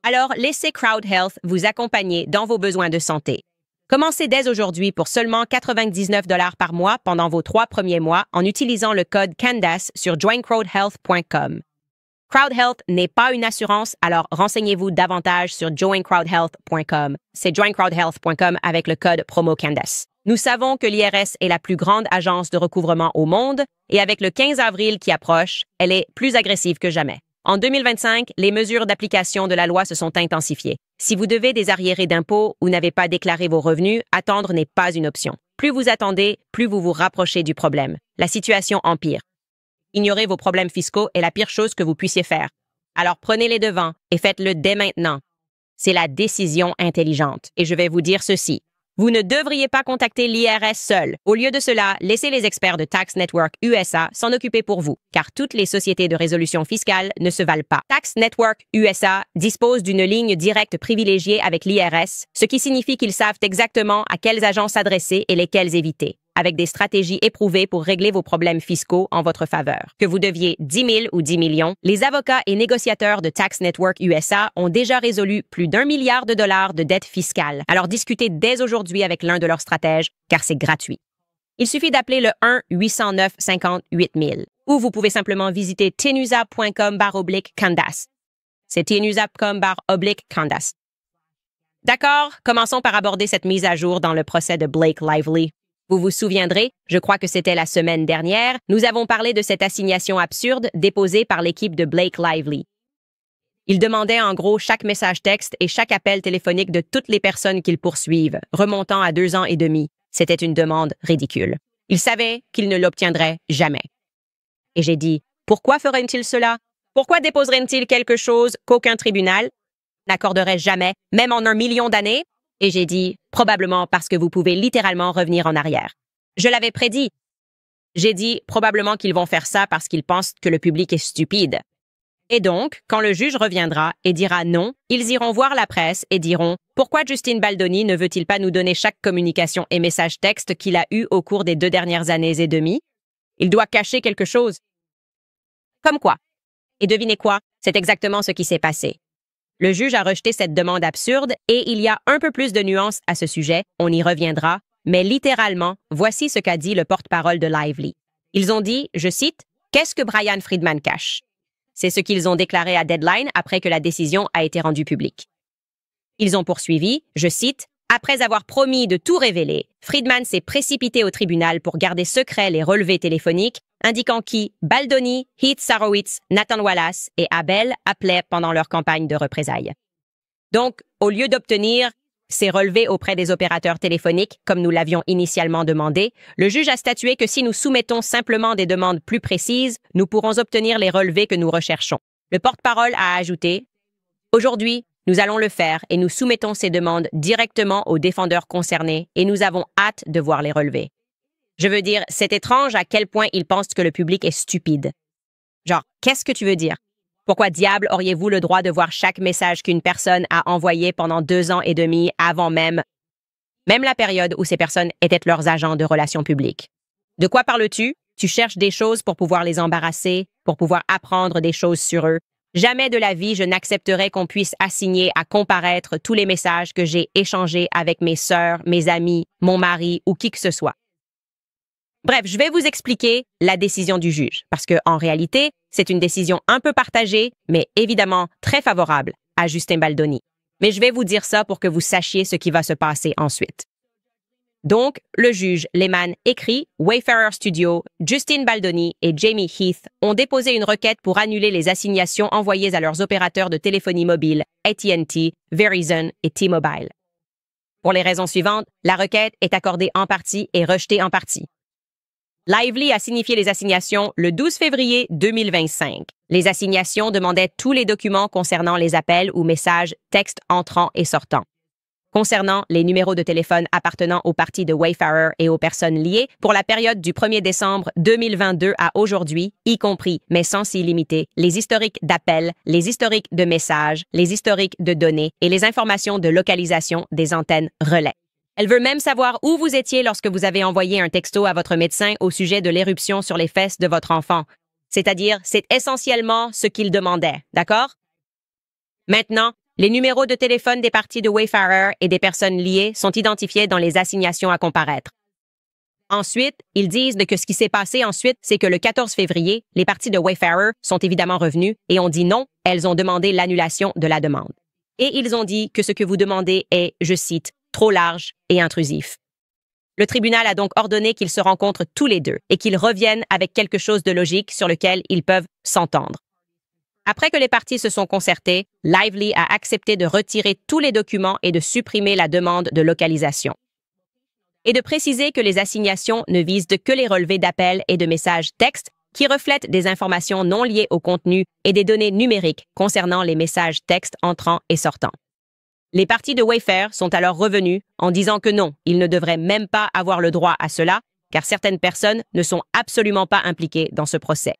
Alors, laissez Crowd Health vous accompagner dans vos besoins de santé. Commencez dès aujourd'hui pour seulement 99 $ par mois pendant vos 3 premiers mois en utilisant le code Candace sur joincrowdhealth.com. Crowd Health n'est pas une assurance, alors renseignez-vous davantage sur joincrowdhealth.com. C'est joincrowdhealth.com avec le code promo Candace. Nous savons que l'IRS est la plus grande agence de recouvrement au monde et avec le 15 avril qui approche, elle est plus agressive que jamais. En 2025, les mesures d'application de la loi se sont intensifiées. Si vous devez des arriérés d'impôts ou n'avez pas déclaré vos revenus, attendre n'est pas une option. Plus vous attendez, plus vous vous rapprochez du problème. La situation empire. Ignorer vos problèmes fiscaux est la pire chose que vous puissiez faire. Alors prenez les devants et faites-le dès maintenant. C'est la décision intelligente. Et je vais vous dire ceci. Vous ne devriez pas contacter l'IRS seul. Au lieu de cela, laissez les experts de Tax Network USA s'en occuper pour vous, car toutes les sociétés de résolution fiscale ne se valent pas. Tax Network USA dispose d'une ligne directe privilégiée avec l'IRS, ce qui signifie qu'ils savent exactement à quels agents s'adresser et lesquels éviter, avec des stratégies éprouvées pour régler vos problèmes fiscaux en votre faveur. Que vous deviez 10 000 ou 10 millions, les avocats et négociateurs de Tax Network USA ont déjà résolu plus d'1 milliard de dollars de dettes fiscales. Alors discutez dès aujourd'hui avec l'un de leurs stratèges, car c'est gratuit. Il suffit d'appeler le 1-809-50-8000 ou vous pouvez simplement visiter tenusa.com/Candace. C'est tenusa.com/Candace. D'accord, commençons par aborder cette mise à jour dans le procès de Blake Lively. Vous vous souviendrez, je crois que c'était la semaine dernière, nous avons parlé de cette assignation absurde déposée par l'équipe de Blake Lively. Il demandait en gros chaque message texte et chaque appel téléphonique de toutes les personnes qu'ils poursuivent, remontant à 2 ans et demi. C'était une demande ridicule. Il savait qu'il ne l'obtiendrait jamais. Et j'ai dit, pourquoi ferait-il cela? Pourquoi déposerait-il quelque chose qu'aucun tribunal n'accorderait jamais, même en 1 million d'années? Et j'ai dit, probablement parce que vous pouvez littéralement revenir en arrière. Je l'avais prédit. J'ai dit, probablement qu'ils vont faire ça parce qu'ils pensent que le public est stupide. Et donc, quand le juge reviendra et dira non, ils iront voir la presse et diront, pourquoi Justin Baldoni ne veut-il pas nous donner chaque communication et message texte qu'il a eu au cours des 2 dernières années et demie? Il doit cacher quelque chose. Comme quoi? Et devinez quoi? C'est exactement ce qui s'est passé. Le juge a rejeté cette demande absurde et il y a un peu plus de nuances à ce sujet, on y reviendra, mais littéralement, voici ce qu'a dit le porte-parole de Lively. Ils ont dit, je cite, « Qu'est-ce que Brian Friedman cache ?» C'est ce qu'ils ont déclaré à Deadline après que la décision a été rendue publique. Ils ont poursuivi, je cite, « Après avoir promis de tout révéler, Friedman s'est précipité au tribunal pour garder secret les relevés téléphoniques indiquant qui Baldoni, Heath Sarowitz, Nathan Wallace et Abel appelaient pendant leur campagne de représailles. Donc, au lieu d'obtenir ces relevés auprès des opérateurs téléphoniques, comme nous l'avions initialement demandé, le juge a statué que si nous soumettons simplement des demandes plus précises, nous pourrons obtenir les relevés que nous recherchons. Le porte-parole a ajouté, « Aujourd'hui, nous allons le faire et nous soumettons ces demandes directement aux défendeurs concernés et nous avons hâte de voir les relevés. » Je veux dire, c'est étrange à quel point ils pensent que le public est stupide. Genre, qu'est-ce que tu veux dire? Pourquoi diable auriez-vous le droit de voir chaque message qu'une personne a envoyé pendant 2 ans et demi avant même la période où ces personnes étaient leurs agents de relations publiques? De quoi parles-tu? Tu cherches des choses pour pouvoir les embarrasser, pour pouvoir apprendre des choses sur eux. Jamais de la vie je n'accepterai qu'on puisse assigner à comparaître tous les messages que j'ai échangés avec mes sœurs, mes amis, mon mari ou qui que ce soit. Bref, je vais vous expliquer la décision du juge, parce que en réalité, c'est une décision un peu partagée, mais évidemment très favorable à Justin Baldoni. Mais je vais vous dire ça pour que vous sachiez ce qui va se passer ensuite. Donc, le juge Lehman écrit « Wayfarer Studio, Justine Baldoni et Jamie Heath ont déposé une requête pour annuler les assignations envoyées à leurs opérateurs de téléphonie mobile, AT&T, Verizon et T-Mobile. Pour les raisons suivantes, la requête est accordée en partie et rejetée en partie. Lively a signifié les assignations le 12 février 2025. Les assignations demandaient tous les documents concernant les appels ou messages textes entrants et sortants. Concernant les numéros de téléphone appartenant aux parties de Wayfarer et aux personnes liées pour la période du 1er décembre 2022 à aujourd'hui, y compris, mais sans s'y limiter, les historiques d'appels, les historiques de messages, les historiques de données et les informations de localisation des antennes relais. Elle veut même savoir où vous étiez lorsque vous avez envoyé un texto à votre médecin au sujet de l'éruption sur les fesses de votre enfant. C'est-à-dire, c'est essentiellement ce qu'il demandait, d'accord? Maintenant, les numéros de téléphone des parties de Wayfarer et des personnes liées sont identifiés dans les assignations à comparaître. Ensuite, ils disent que ce qui s'est passé ensuite, c'est que le 14 février, les parties de Wayfarer sont évidemment revenues et ont dit non, elles ont demandé l'annulation de la demande. Et ils ont dit que ce que vous demandez est, je cite, trop large et intrusif. Le tribunal a donc ordonné qu'ils se rencontrent tous les deux et qu'ils reviennent avec quelque chose de logique sur lequel ils peuvent s'entendre. Après que les parties se sont concertées, Lively a accepté de retirer tous les documents et de supprimer la demande de localisation. Et de préciser que les assignations ne visent que les relevés d'appels et de messages textes qui reflètent des informations non liées au contenu et des données numériques concernant les messages textes entrants et sortants. Les parties de Wayfarer sont alors revenues en disant que non, ils ne devraient même pas avoir le droit à cela, car certaines personnes ne sont absolument pas impliquées dans ce procès.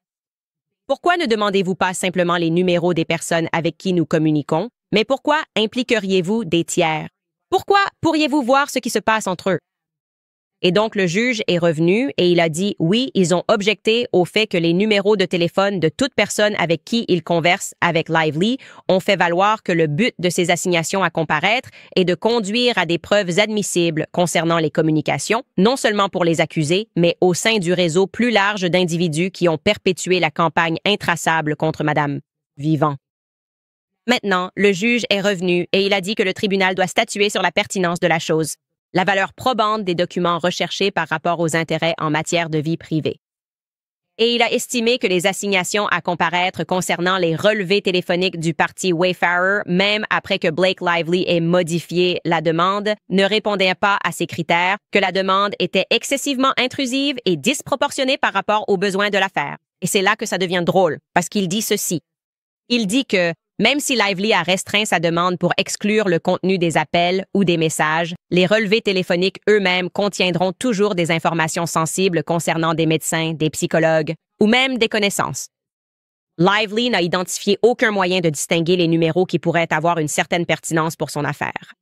Pourquoi ne demandez-vous pas simplement les numéros des personnes avec qui nous communiquons, mais pourquoi impliqueriez-vous des tiers? Pourquoi pourriez-vous voir ce qui se passe entre eux? Et donc le juge est revenu et il a dit oui, ils ont objecté au fait que les numéros de téléphone de toute personne avec qui ils conversent avec Lively ont fait valoir que le but de ces assignations à comparaître est de conduire à des preuves admissibles concernant les communications, non seulement pour les accusés, mais au sein du réseau plus large d'individus qui ont perpétué la campagne intraçable contre Madame Vivant. Maintenant, le juge est revenu et il a dit que le tribunal doit statuer sur la pertinence de la chose, la valeur probante des documents recherchés par rapport aux intérêts en matière de vie privée. Et il a estimé que les assignations à comparaître concernant les relevés téléphoniques du parti Wayfarer, même après que Blake Lively ait modifié la demande, ne répondaient pas à ces critères, que la demande était excessivement intrusive et disproportionnée par rapport aux besoins de l'affaire. Et c'est là que ça devient drôle, parce qu'il dit ceci. Il dit que même si Lively a restreint sa demande pour exclure le contenu des appels ou des messages, les relevés téléphoniques eux-mêmes contiendront toujours des informations sensibles concernant des médecins, des psychologues ou même des connaissances. Lively n'a identifié aucun moyen de distinguer les numéros qui pourraient avoir une certaine pertinence pour son affaire,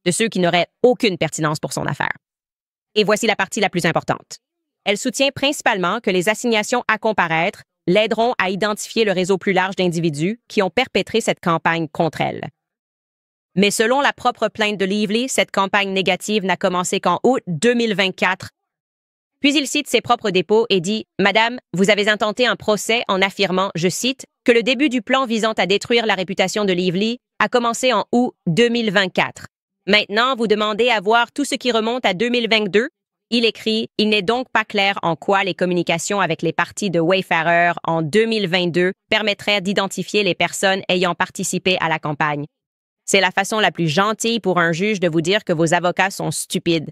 de ceux qui n'auraient aucune pertinence pour son affaire. Et voici la partie la plus importante. Elle soutient principalement que les assignations à comparaître l'aideront à identifier le réseau plus large d'individus qui ont perpétré cette campagne contre elle. Mais selon la propre plainte de Lively, cette campagne négative n'a commencé qu'en août 2024. Puis il cite ses propres dépôts et dit « Madame, vous avez intenté un procès en affirmant, je cite, que le début du plan visant à détruire la réputation de Lively a commencé en août 2024. Maintenant, vous demandez à voir tout ce qui remonte à 2022. » Il écrit « Il n'est donc pas clair en quoi les communications avec les parties de Wayfarer en 2022 permettraient d'identifier les personnes ayant participé à la campagne. C'est la façon la plus gentille pour un juge de vous dire que vos avocats sont stupides.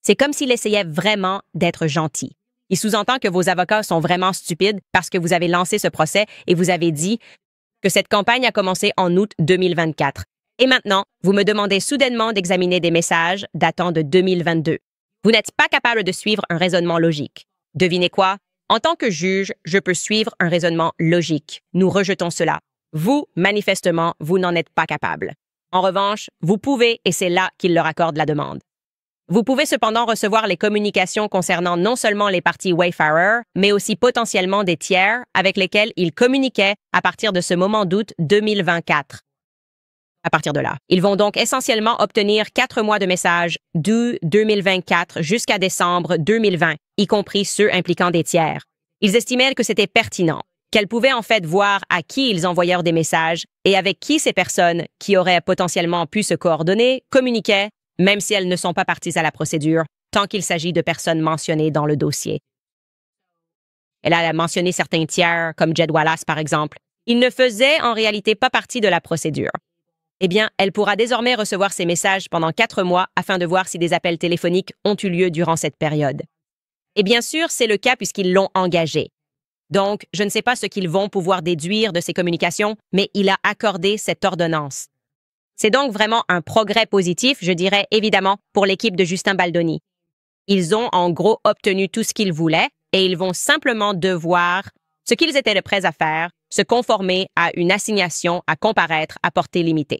C'est comme s'il essayait vraiment d'être gentil. Il sous-entend que vos avocats sont vraiment stupides parce que vous avez lancé ce procès et vous avez dit que cette campagne a commencé en août 2024. Et maintenant, vous me demandez soudainement d'examiner des messages datant de 2022. Vous n'êtes pas capable de suivre un raisonnement logique. Devinez quoi? En tant que juge, je peux suivre un raisonnement logique. Nous rejetons cela. Vous, manifestement, vous n'en êtes pas capable. En revanche, vous pouvez, et c'est là qu'il leur accorde la demande. Vous pouvez cependant recevoir les communications concernant non seulement les parties Wayfarer, mais aussi potentiellement des tiers avec lesquels ils communiquaient à partir de ce moment d'août 2024. À partir de là, ils vont donc essentiellement obtenir 4 mois de messages d'août 2024 jusqu'à décembre 2020, y compris ceux impliquant des tiers. Ils estimaient que c'était pertinent, qu'elles pouvaient en fait voir à qui ils envoyèrent des messages et avec qui ces personnes, qui auraient potentiellement pu se coordonner, communiquaient même si elles ne sont pas parties à la procédure, tant qu'il s'agit de personnes mentionnées dans le dossier. Elle a mentionné certains tiers, comme Jed Wallace par exemple. Ils ne faisaient en réalité pas partie de la procédure. Eh bien, elle pourra désormais recevoir ces messages pendant 4 mois afin de voir si des appels téléphoniques ont eu lieu durant cette période. Et bien sûr, c'est le cas puisqu'ils l'ont engagée. Donc, je ne sais pas ce qu'ils vont pouvoir déduire de ces communications, mais il a accordé cette ordonnance. C'est donc vraiment un progrès positif, je dirais évidemment, pour l'équipe de Justin Baldoni. Ils ont en gros obtenu tout ce qu'ils voulaient et ils vont simplement devoir, ce qu'ils étaient prêts à faire, se conformer à une assignation à comparaître à portée limitée.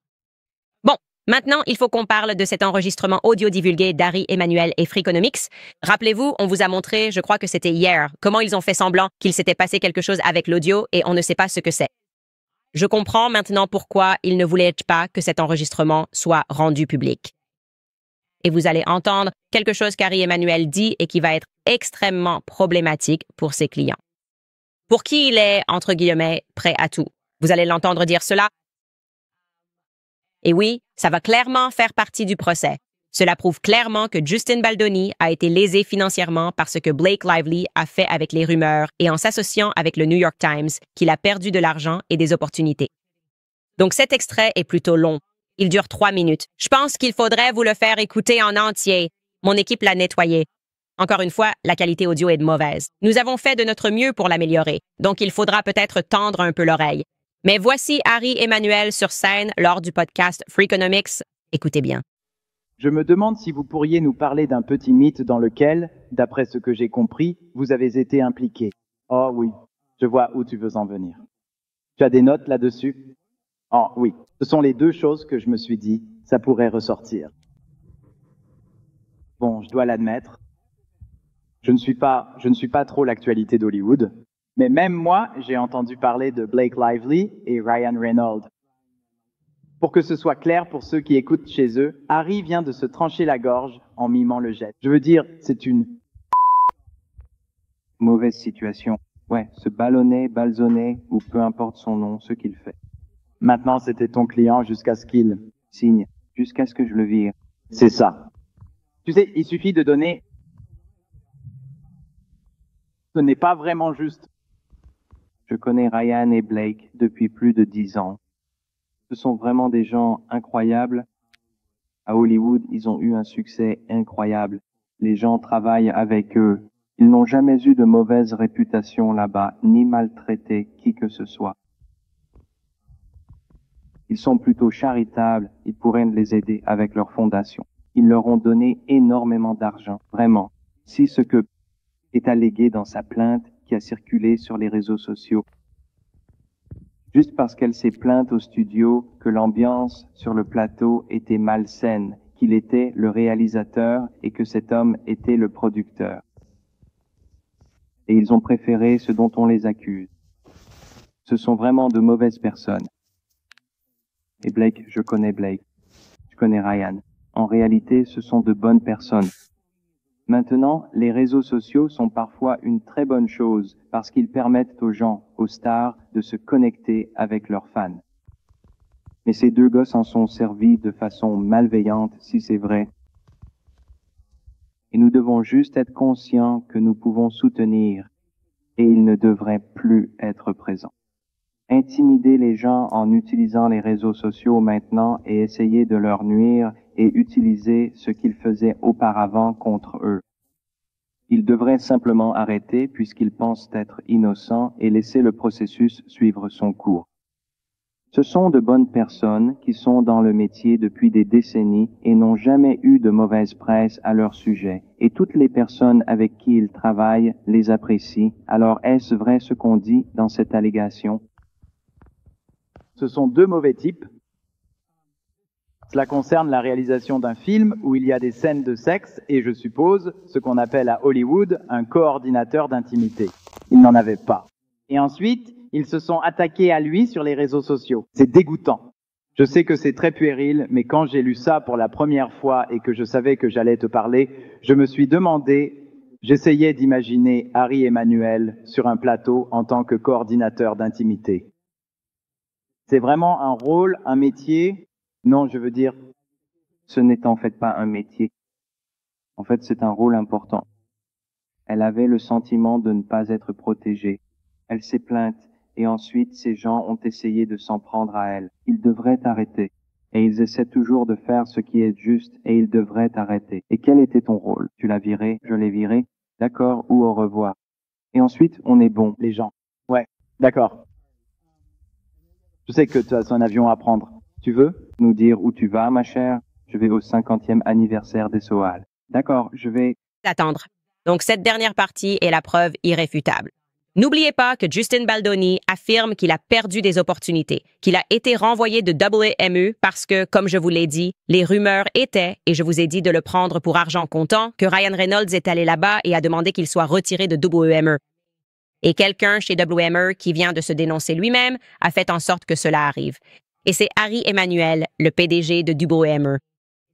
Bon, maintenant, il faut qu'on parle de cet enregistrement audio divulgué d'Harry Emanuel et Freakonomics. Rappelez-vous, on vous a montré, je crois que c'était hier, comment ils ont fait semblant qu'il s'était passé quelque chose avec l'audio et on ne sait pas ce que c'est. Je comprends maintenant pourquoi ils ne voulaient pas que cet enregistrement soit rendu public. Et vous allez entendre quelque chose qu'Harry Emanuel dit et qui va être extrêmement problématique pour ses clients. Pour qui il est, entre guillemets, prêt à tout. Vous allez l'entendre dire cela. Et oui, ça va clairement faire partie du procès. Cela prouve clairement que Justin Baldoni a été lésé financièrement par ce que Blake Lively a fait avec les rumeurs et en s'associant avec le New York Times, qu'il a perdu de l'argent et des opportunités. Donc cet extrait est plutôt long. Il dure 3 minutes. Je pense qu'il faudrait vous le faire écouter en entier. Mon équipe l'a nettoyé. Encore une fois, la qualité audio est mauvaise. Nous avons fait de notre mieux pour l'améliorer, donc il faudra peut-être tendre un peu l'oreille. Mais voici Harry Emanuel sur scène lors du podcast Freakonomics. Écoutez bien. Je me demande si vous pourriez nous parler d'un petit mythe dans lequel, d'après ce que j'ai compris, vous avez été impliqué. Oh oui, je vois où tu veux en venir. Tu as des notes là-dessus? Oh oui, ce sont les 2 choses que je me suis dit, ça pourrait ressortir. Bon, je dois l'admettre, je ne suis pas trop l'actualité d'Hollywood, mais même moi, j'ai entendu parler de Blake Lively et Ryan Reynolds. Pour que ce soit clair pour ceux qui écoutent chez eux, Harry vient de se trancher la gorge en mimant le geste. Je veux dire, c'est une mauvaise situation. Ouais, se ballonner, balzonner, ou peu importe son nom, ce qu'il fait. Maintenant, c'était ton client jusqu'à ce qu'il signe, jusqu'à ce que je le vire. C'est ça. Tu sais, il suffit de donner. Ce n'est pas vraiment juste. Je connais Ryan et Blake depuis plus de 10 ans. Ce sont vraiment des gens incroyables. À Hollywood, ils ont eu un succès incroyable. Les gens travaillent avec eux. Ils n'ont jamais eu de mauvaise réputation là-bas, ni maltraité qui que ce soit. Ils sont plutôt charitables, ils pourraient les aider avec leur fondation. Ils leur ont donné énormément d'argent, vraiment. Si ce que est allégué dans sa plainte qui a circulé sur les réseaux sociaux, juste parce qu'elle s'est plainte au studio que l'ambiance sur le plateau était malsaine, qu'il était le réalisateur et que cet homme était le producteur. Et ils ont préféré ce dont on les accuse. Ce sont vraiment de mauvaises personnes. Et Blake, je connais Blake. Je connais Ryan. En réalité, ce sont de bonnes personnes. Maintenant, les réseaux sociaux sont parfois une très bonne chose parce qu'ils permettent aux gens, aux stars, de se connecter avec leurs fans. Mais ces 2 gosses en sont servis de façon malveillante, si c'est vrai. Et nous devons juste être conscients que nous pouvons soutenir et ils ne devraient plus être présents. Intimider les gens en utilisant les réseaux sociaux maintenant et essayer de leur nuire et utiliser ce qu'ils faisaient auparavant contre eux. Ils devraient simplement arrêter puisqu'ils pensent être innocents et laisser le processus suivre son cours. Ce sont de bonnes personnes qui sont dans le métier depuis des décennies et n'ont jamais eu de mauvaise presse à leur sujet. Et toutes les personnes avec qui ils travaillent les apprécient. Alors est-ce vrai ce qu'on dit dans cette allégation? Ce sont 2 mauvais types. Cela concerne la réalisation d'un film où il y a des scènes de sexe et je suppose ce qu'on appelle à Hollywood un coordinateur d'intimité. Il n'en avait pas. Et ensuite, ils se sont attaqués à lui sur les réseaux sociaux. C'est dégoûtant. Je sais que c'est très puéril, mais quand j'ai lu ça pour la première fois et que je savais que j'allais te parler, je me suis demandé, j'essayais d'imaginer Harry Emanuel sur un plateau en tant que coordinateur d'intimité. C'est vraiment un rôle, un métier. Non, je veux dire, Ce n'est en fait pas un métier. En fait, c'est un rôle important. Elle avait le sentiment de ne pas être protégée. Elle s'est plainte, et ensuite ces gens ont essayé de s'en prendre à elle. Ils devraient arrêter. Et ils essaient toujours de faire ce qui est juste, et ils devraient arrêter. Et quel était ton rôle? Tu l'as viré, je l'ai viré. D'accord, ou au revoir. Et ensuite, on est bon, les gens. Ouais, d'accord. Je sais que tu as un avion à prendre. Tu veux nous dire où tu vas, ma chère? Je vais au 50e anniversaire des Soals. D'accord, je vais... Attendre. Donc, cette dernière partie est la preuve irréfutable. N'oubliez pas que Justin Baldoni affirme qu'il a perdu des opportunités, qu'il a été renvoyé de WMU parce que, comme je vous l'ai dit, les rumeurs étaient, et je vous ai dit de le prendre pour argent comptant, que Ryan Reynolds est allé là-bas et a demandé qu'il soit retiré de WMU. Et quelqu'un chez WMU qui vient de se dénoncer lui-même a fait en sorte que cela arrive. Et c'est Harry Emanuel, le PDG de WMU,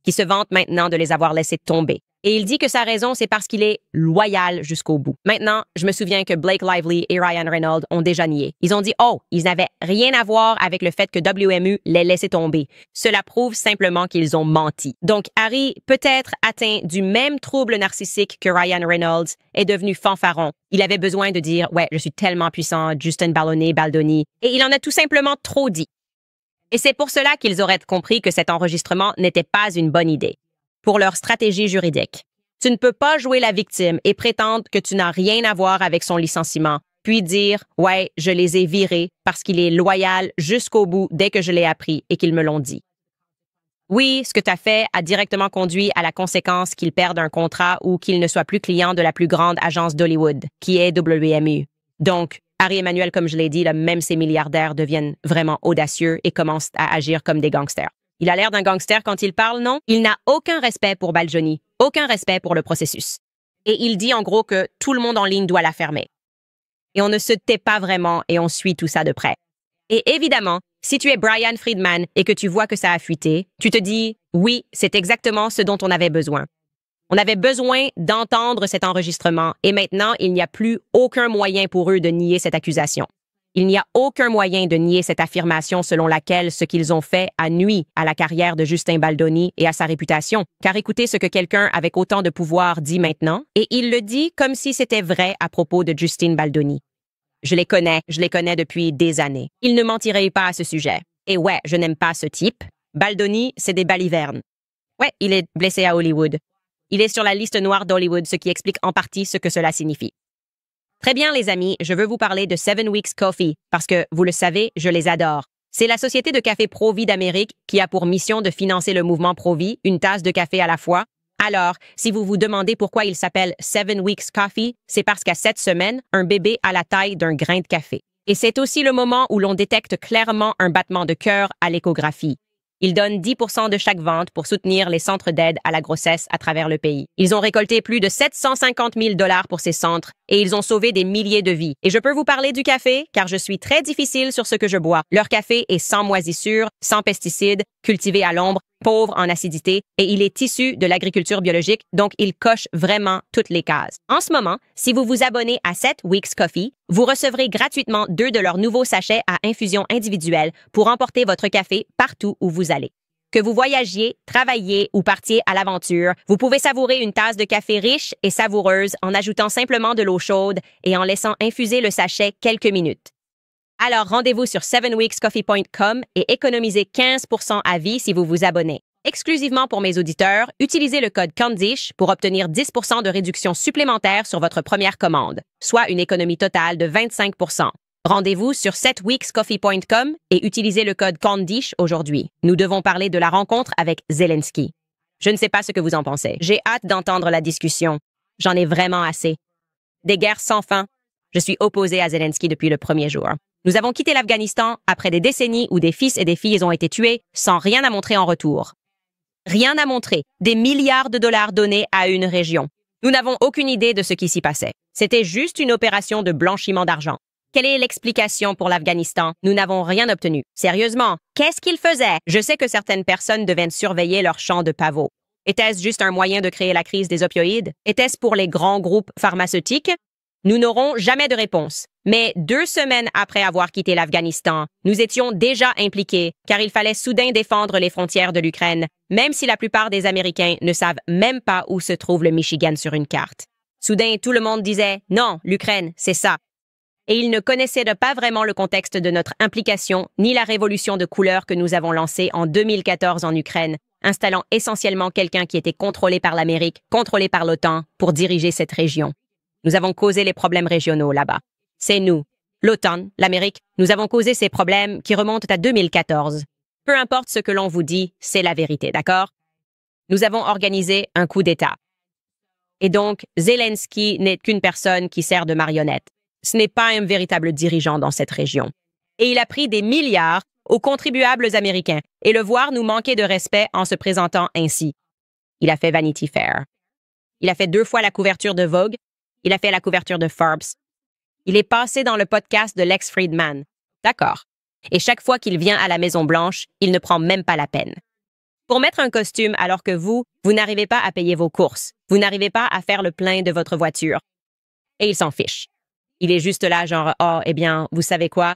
qui se vante maintenant de les avoir laissés tomber. Et il dit que sa raison, c'est parce qu'il est loyal jusqu'au bout. Maintenant, je me souviens que Blake Lively et Ryan Reynolds ont déjà nié. Ils ont dit « Oh, ils n'avaient rien à voir avec le fait que WMU les laissait tomber. » Cela prouve simplement qu'ils ont menti. Donc, Harry, peut-être atteint du même trouble narcissique que Ryan Reynolds, est devenu fanfaron. Il avait besoin de dire « Ouais, je suis tellement puissant, Justin Baldoni. » Et il en a tout simplement trop dit. Et c'est pour cela qu'ils auraient compris que cet enregistrement n'était pas une bonne idée. Pour leur stratégie juridique. Tu ne peux pas jouer la victime et prétendre que tu n'as rien à voir avec son licenciement, puis dire « Ouais, je les ai virés parce qu'il est loyal jusqu'au bout dès que je l'ai appris et qu'ils me l'ont dit. » Oui, ce que tu as fait a directement conduit à la conséquence qu'ils perdent un contrat ou qu'ils ne soient plus clients de la plus grande agence d'Hollywood, qui est WMU. Donc, Harry Emanuel, comme je l'ai dit, même ces milliardaires deviennent vraiment audacieux et commencent à agir comme des gangsters. Il a l'air d'un gangster quand il parle, non? Il n'a aucun respect pour Baldoni, aucun respect pour le processus. Et il dit en gros que tout le monde en ligne doit la fermer. Et on ne se tait pas vraiment et on suit tout ça de près. Et évidemment, si tu es Brian Friedman et que tu vois que ça a fuité, tu te dis « Oui, c'est exactement ce dont on avait besoin. » On avait besoin d'entendre cet enregistrement et maintenant, il n'y a plus aucun moyen pour eux de nier cette accusation. Il n'y a aucun moyen de nier cette affirmation selon laquelle ce qu'ils ont fait a nui à la carrière de Justin Baldoni et à sa réputation. Car écoutez ce que quelqu'un avec autant de pouvoir dit maintenant, et il le dit comme si c'était vrai à propos de Justin Baldoni. Je les connais depuis des années. Ils ne mentiraient pas à ce sujet. Et ouais, je n'aime pas ce type. Baldoni, c'est des balivernes. Ouais, il est blessé à Hollywood. Il est sur la liste noire d'Hollywood, ce qui explique en partie ce que cela signifie. Très bien, les amis, je veux vous parler de 7 Weeks Coffee, parce que, vous le savez, je les adore. C'est la société de café Pro-Vie d'Amérique qui a pour mission de financer le mouvement Pro-Vie, une tasse de café à la fois. Alors, si vous vous demandez pourquoi il s'appelle 7 Weeks Coffee, c'est parce qu'à 7 semaines, un bébé a la taille d'un grain de café. Et c'est aussi le moment où l'on détecte clairement un battement de cœur à l'échographie. Ils donnent 10% de chaque vente pour soutenir les centres d'aide à la grossesse à travers le pays. Ils ont récolté plus de 750 000 $ pour ces centres et ils ont sauvé des milliers de vies. Et je peux vous parler du café, car je suis très difficile sur ce que je bois. Leur café est sans moisissure, sans pesticides, cultivé à l'ombre, pauvre en acidité et il est issu de l'agriculture biologique, donc il coche vraiment toutes les cases. En ce moment, si vous vous abonnez à 7 Weeks Coffee, vous recevrez gratuitement 2 de leurs nouveaux sachets à infusion individuelle pour emporter votre café partout où vous allez. Que vous voyagiez, travailliez ou partiez à l'aventure, vous pouvez savourer une tasse de café riche et savoureuse en ajoutant simplement de l'eau chaude et en laissant infuser le sachet quelques minutes. Alors rendez-vous sur 7weekscoffee.com et économisez 15% à vie si vous vous abonnez. Exclusivement pour mes auditeurs, utilisez le code CANDISH pour obtenir 10% de réduction supplémentaire sur votre première commande, soit une économie totale de 25%. Rendez-vous sur 7weekscoffee.com et utilisez le code CANDISH aujourd'hui. Nous devons parler de la rencontre avec Zelensky. Je ne sais pas ce que vous en pensez. J'ai hâte d'entendre la discussion. J'en ai vraiment assez. Des guerres sans fin. Je suis opposée à Zelensky depuis le premier jour. Nous avons quitté l'Afghanistan après des décennies où des fils et des filles ont été tués sans rien à montrer en retour. Rien à montrer. Des milliards de dollars donnés à une région. Nous n'avons aucune idée de ce qui s'y passait. C'était juste une opération de blanchiment d'argent. Quelle est l'explication pour l'Afghanistan? Nous n'avons rien obtenu. Sérieusement, qu'est-ce qu'ils faisaient? Je sais que certaines personnes devaient surveiller leur champ de pavots. Était-ce juste un moyen de créer la crise des opioïdes? Était-ce pour les grands groupes pharmaceutiques? Nous n'aurons jamais de réponse. Mais 2 semaines après avoir quitté l'Afghanistan, nous étions déjà impliqués, car il fallait soudain défendre les frontières de l'Ukraine, même si la plupart des Américains ne savent même pas où se trouve le Michigan sur une carte. Soudain, tout le monde disait « Non, l'Ukraine, c'est ça ». Et ils ne connaissaient pas vraiment le contexte de notre implication, ni la révolution de couleur que nous avons lancée en 2014 en Ukraine, installant essentiellement quelqu'un qui était contrôlé par l'Amérique, contrôlé par l'OTAN, pour diriger cette région. Nous avons causé les problèmes régionaux là-bas. C'est nous, l'OTAN, l'Amérique, nous avons causé ces problèmes qui remontent à 2014. Peu importe ce que l'on vous dit, c'est la vérité, d'accord? Nous avons organisé un coup d'État. Et donc, Zelensky n'est qu'une personne qui sert de marionnette. Ce n'est pas un véritable dirigeant dans cette région. Et il a pris des milliards aux contribuables américains, et le voir nous manquer de respect en se présentant ainsi. Il a fait Vanity Fair. Il a fait 2 fois la couverture de Vogue. Il a fait la couverture de Forbes. Il est passé dans le podcast de Lex Fridman. D'accord. Et chaque fois qu'il vient à la Maison-Blanche, il ne prend même pas la peine. Pour mettre un costume alors que vous n'arrivez pas à payer vos courses. Vous n'arrivez pas à faire le plein de votre voiture. Et il s'en fiche. Il est juste là genre « Oh, eh bien, vous savez quoi?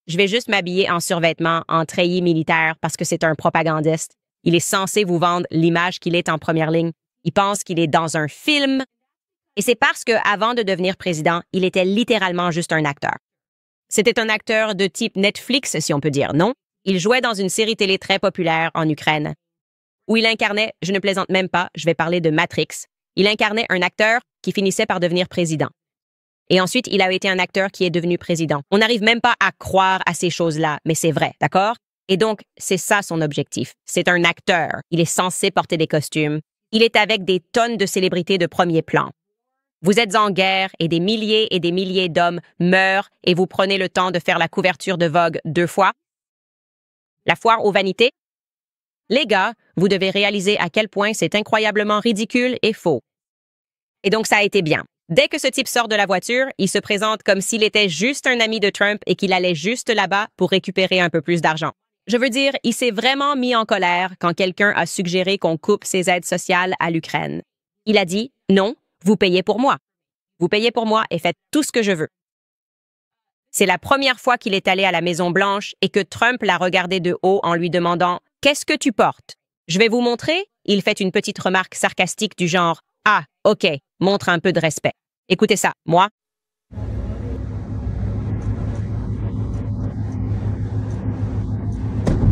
Je vais juste m'habiller en survêtement, en treillis militaire parce que c'est un propagandiste. Il est censé vous vendre l'image qu'il est en première ligne. Il pense qu'il est dans un film. Et c'est parce qu'avant de devenir président, il était littéralement juste un acteur. C'était un acteur de type Netflix, si on peut dire, non? Il jouait dans une série télé très populaire en Ukraine, où il incarnait, je ne plaisante même pas, je vais parler de Matrix, il incarnait un acteur qui finissait par devenir président. Et ensuite, il a été un acteur qui est devenu président. On n'arrive même pas à croire à ces choses-là, mais c'est vrai, d'accord? Et donc, c'est ça son objectif. C'est un acteur. Il est censé porter des costumes. Il est avec des tonnes de célébrités de premier plan. Vous êtes en guerre et des milliers d'hommes meurent et vous prenez le temps de faire la couverture de Vogue 2 fois? La foire aux vanités? Les gars, vous devez réaliser à quel point c'est incroyablement ridicule et faux. Et donc, ça a été bien. Dès que ce type sort de la voiture, il se présente comme s'il était juste un ami de Trump et qu'il allait juste là-bas pour récupérer un peu plus d'argent. Je veux dire, il s'est vraiment mis en colère quand quelqu'un a suggéré qu'on coupe ses aides sociales à l'Ukraine. Il a dit « Non, vous payez pour moi. Vous payez pour moi et faites tout ce que je veux. » C'est la première fois qu'il est allé à la Maison-Blanche et que Trump l'a regardé de haut en lui demandant « Qu'est-ce que tu portes? Je vais vous montrer. » Il fait une petite remarque sarcastique du genre « Ah, OK, montre un peu de respect. Écoutez ça, moi. »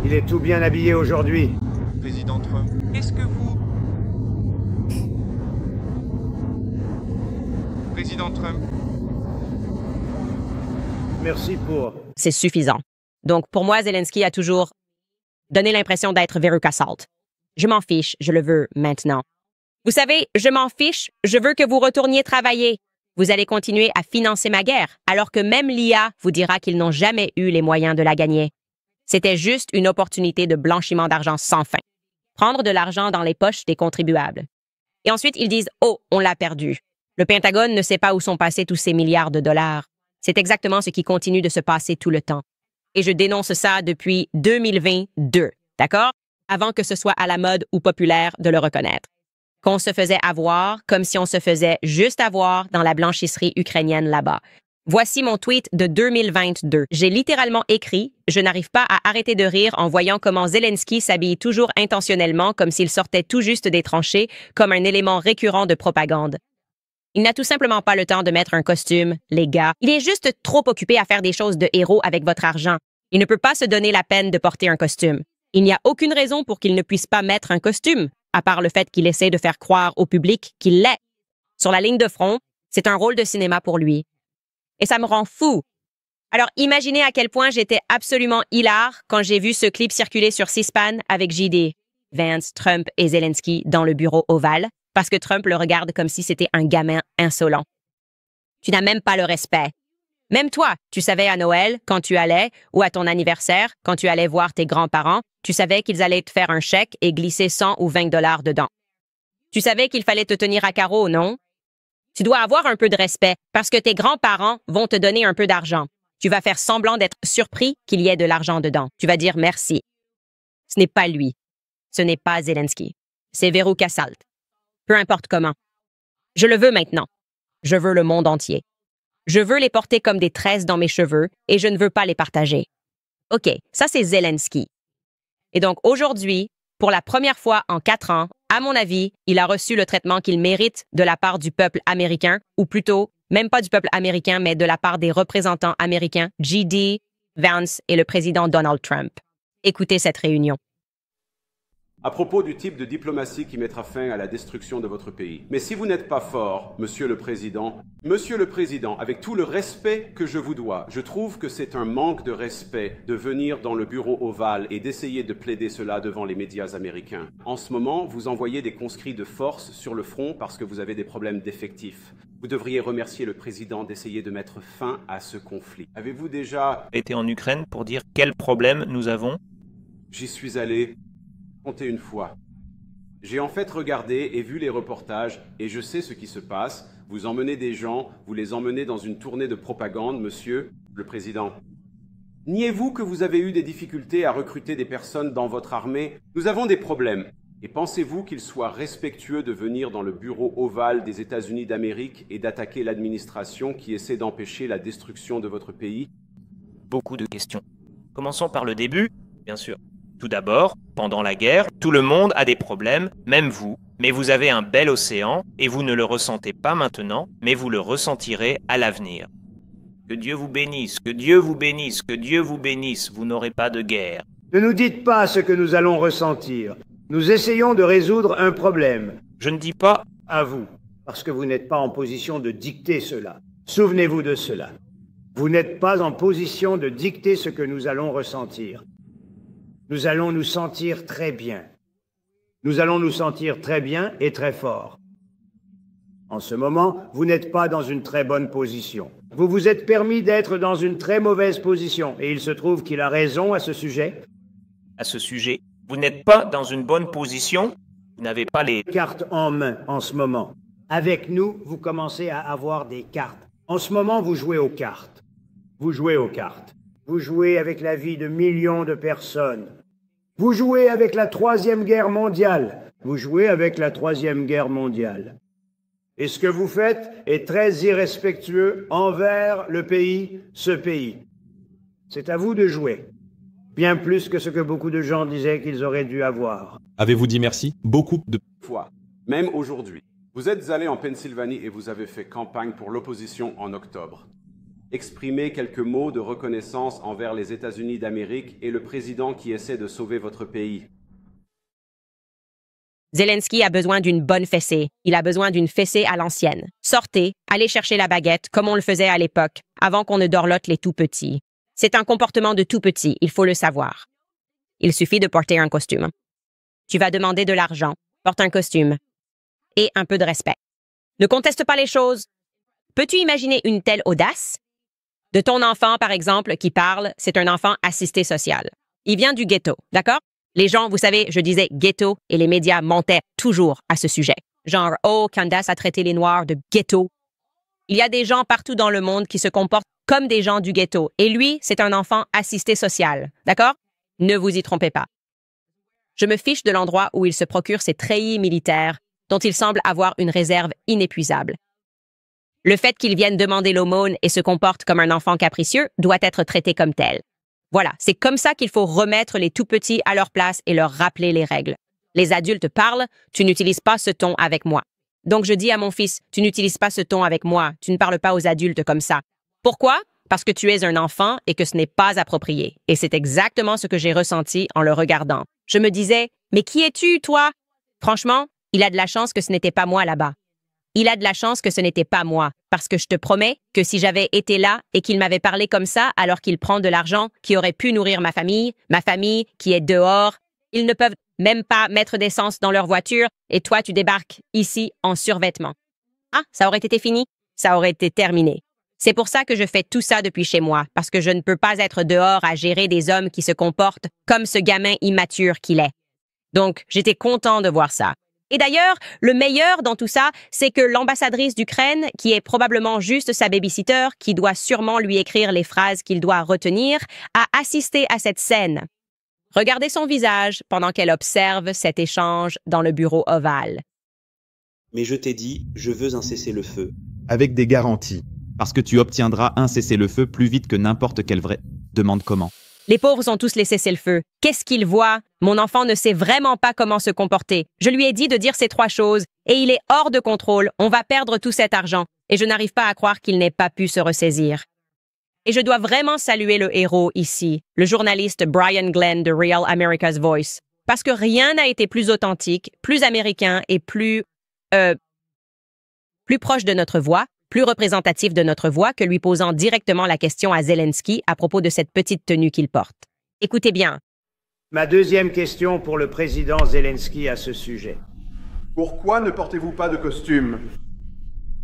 Il est tout bien habillé aujourd'hui. Président Trump, qu'est-ce que vous... Président Trump. Merci pour... C'est suffisant. Donc, pour moi, Zelensky a toujours donné l'impression d'être Veruca Salt. Je m'en fiche, je le veux maintenant. Vous savez, je m'en fiche, je veux que vous retourniez travailler. Vous allez continuer à financer ma guerre, alors que même l'IA vous dira qu'ils n'ont jamais eu les moyens de la gagner. C'était juste une opportunité de blanchiment d'argent sans fin. Prendre de l'argent dans les poches des contribuables. Et ensuite, ils disent « Oh, on l'a perdu. Le Pentagone ne sait pas où sont passés tous ces milliards de dollars. » C'est exactement ce qui continue de se passer tout le temps. Et je dénonce ça depuis 2022, d'accord? Avant que ce soit à la mode ou populaire de le reconnaître. Qu'on se faisait avoir comme si on se faisait juste avoir dans la blanchisserie ukrainienne là-bas. Voici mon tweet de 2022. J'ai littéralement écrit « Je n'arrive pas à arrêter de rire en voyant comment Zelensky s'habille toujours intentionnellement comme s'il sortait tout juste des tranchées, comme un élément récurrent de propagande. Il n'a tout simplement pas le temps de mettre un costume, les gars. Il est juste trop occupé à faire des choses de héros avec votre argent. Il ne peut pas se donner la peine de porter un costume. Il n'y a aucune raison pour qu'il ne puisse pas mettre un costume, à part le fait qu'il essaie de faire croire au public qu'il l'est. Sur la ligne de front, c'est un rôle de cinéma pour lui. Et ça me rend fou. Alors imaginez à quel point j'étais absolument hilar quand j'ai vu ce clip circuler sur C-SPAN avec JD, Vance, Trump et Zelensky dans le bureau ovale, parce que Trump le regarde comme si c'était un gamin insolent. Tu n'as même pas le respect. Même toi, tu savais à Noël, quand tu allais, ou à ton anniversaire, quand tu allais voir tes grands-parents, tu savais qu'ils allaient te faire un chèque et glisser 100 ou 20 $ dedans. Tu savais qu'il fallait te tenir à carreau, non? Tu dois avoir un peu de respect parce que tes grands-parents vont te donner un peu d'argent. Tu vas faire semblant d'être surpris qu'il y ait de l'argent dedans. Tu vas dire merci. Ce n'est pas lui. Ce n'est pas Zelensky. C'est Veruca Salt. Peu importe comment. Je le veux maintenant. Je veux le monde entier. Je veux les porter comme des tresses dans mes cheveux et je ne veux pas les partager. OK, ça c'est Zelensky. Et donc aujourd'hui, pour la première fois en 4 ans, à mon avis, il a reçu le traitement qu'il mérite de la part du peuple américain, ou plutôt, même pas du peuple américain, mais de la part des représentants américains, J.D. Vance et le président Donald Trump. Écoutez cette réunion. À propos du type de diplomatie qui mettra fin à la destruction de votre pays. Mais si vous n'êtes pas fort, Monsieur le Président, avec tout le respect que je vous dois, je trouve que c'est un manque de respect de venir dans le bureau ovale et d'essayer de plaider cela devant les médias américains. En ce moment, vous envoyez des conscrits de force sur le front parce que vous avez des problèmes d'effectifs. Vous devriez remercier le président d'essayer de mettre fin à ce conflit. Avez-vous déjà été en Ukraine pour dire quels problèmes nous avons? J'y suis allé. Comptez une fois. J'ai en fait regardé et vu les reportages et je sais ce qui se passe. Vous emmenez des gens, vous les emmenez dans une tournée de propagande, monsieur le président. Niez-vous que vous avez eu des difficultés à recruter des personnes dans votre armée? Nous avons des problèmes. Et pensez-vous qu'il soit respectueux de venir dans le bureau ovale des États-Unis d'Amérique et d'attaquer l'administration qui essaie d'empêcher la destruction de votre pays? Beaucoup de questions. Commençons par le début, bien sûr. Tout d'abord, pendant la guerre, tout le monde a des problèmes, même vous, mais vous avez un bel océan et vous ne le ressentez pas maintenant, mais vous le ressentirez à l'avenir. Que Dieu vous bénisse, que Dieu vous bénisse, que Dieu vous bénisse, vous n'aurez pas de guerre. Ne nous dites pas ce que nous allons ressentir. Nous essayons de résoudre un problème. Je ne dis pas à vous, parce que vous n'êtes pas en position de dicter cela. Souvenez-vous de cela. Vous n'êtes pas en position de dicter ce que nous allons ressentir. Nous allons nous sentir très bien. Nous allons nous sentir très bien et très fort. En ce moment, vous n'êtes pas dans une très bonne position. Vous vous êtes permis d'être dans une très mauvaise position, et il se trouve qu'il a raison à ce sujet. À ce sujet, vous n'êtes pas dans une bonne position, vous n'avez pas les cartes en main en ce moment. Avec nous, vous commencez à avoir des cartes. En ce moment, vous jouez aux cartes. Vous jouez aux cartes. Vous jouez avec la vie de millions de personnes. Vous jouez avec la Troisième Guerre mondiale. Vous jouez avec la Troisième Guerre mondiale. Et ce que vous faites est très irrespectueux envers le pays, ce pays. C'est à vous de jouer. Bien plus que ce que beaucoup de gens disaient qu'ils auraient dû avoir. Avez-vous dit merci? Beaucoup de fois. Même aujourd'hui. Vous êtes allé en Pennsylvanie et vous avez fait campagne pour l'opposition en octobre. Exprimez quelques mots de reconnaissance envers les États-Unis d'Amérique et le président qui essaie de sauver votre pays. Zelensky a besoin d'une bonne fessée. Il a besoin d'une fessée à l'ancienne. Sortez, allez chercher la baguette, comme on le faisait à l'époque, avant qu'on ne dorlote les tout-petits. C'est un comportement de tout-petit, il faut le savoir. Il suffit de porter un costume. Tu vas demander de l'argent, porte un costume. Et un peu de respect. Ne conteste pas les choses. Peux-tu imaginer une telle audace? De ton enfant, par exemple, qui parle, c'est un enfant assisté social. Il vient du ghetto, d'accord? Les gens, vous savez, je disais ghetto et les médias mentaient toujours à ce sujet. Genre, oh, Candace a traité les Noirs de ghetto. Il y a des gens partout dans le monde qui se comportent comme des gens du ghetto. Et lui, c'est un enfant assisté social, d'accord? Ne vous y trompez pas. Je me fiche de l'endroit où il se procure ses treillis militaires, dont il semble avoir une réserve inépuisable. Le fait qu'il vienne demander l'aumône et se comporte comme un enfant capricieux doit être traité comme tel. Voilà, c'est comme ça qu'il faut remettre les tout-petits à leur place et leur rappeler les règles. Les adultes parlent, tu n'utilises pas ce ton avec moi. Donc je dis à mon fils, tu n'utilises pas ce ton avec moi, tu ne parles pas aux adultes comme ça. Pourquoi? Parce que tu es un enfant et que ce n'est pas approprié. Et c'est exactement ce que j'ai ressenti en le regardant. Je me disais, mais qui es-tu, toi? Franchement, il a de la chance que ce n'était pas moi là-bas. Il a de la chance que ce n'était pas moi, parce que je te promets que si j'avais été là et qu'il m'avait parlé comme ça alors qu'il prend de l'argent qui aurait pu nourrir ma famille qui est dehors, ils ne peuvent même pas mettre d'essence dans leur voiture et toi tu débarques ici en survêtement. Ah, ça aurait été fini? Ça aurait été terminé. C'est pour ça que je fais tout ça depuis chez moi, parce que je ne peux pas être dehors à gérer des hommes qui se comportent comme ce gamin immature qu'il est. Donc, j'étais content de voir ça. Et d'ailleurs, le meilleur dans tout ça, c'est que l'ambassadrice d'Ukraine, qui est probablement juste sa babysitter, qui doit sûrement lui écrire les phrases qu'il doit retenir, a assisté à cette scène. Regardez son visage pendant qu'elle observe cet échange dans le bureau ovale. Mais je t'ai dit, je veux un cessez-le-feu. Avec des garanties. Parce que tu obtiendras un cessez-le-feu plus vite que n'importe quel vrai. Demande comment. Les pauvres ont tous les cessez-le-feu. Qu'est-ce qu'ils voient? Mon enfant ne sait vraiment pas comment se comporter. Je lui ai dit de dire ces 3 choses, et il est hors de contrôle. On va perdre tout cet argent, et je n'arrive pas à croire qu'il n'ait pas pu se ressaisir. Et je dois vraiment saluer le héros ici, le journaliste Brian Glenn de Real America's Voice, parce que rien n'a été plus authentique, plus américain et plus proche de notre voix, plus représentatif de notre voix que lui posant directement la question à Zelensky à propos de cette petite tenue qu'il porte. Écoutez bien. Ma deuxième question pour le président Zelensky à ce sujet. Pourquoi ne portez-vous pas de costume?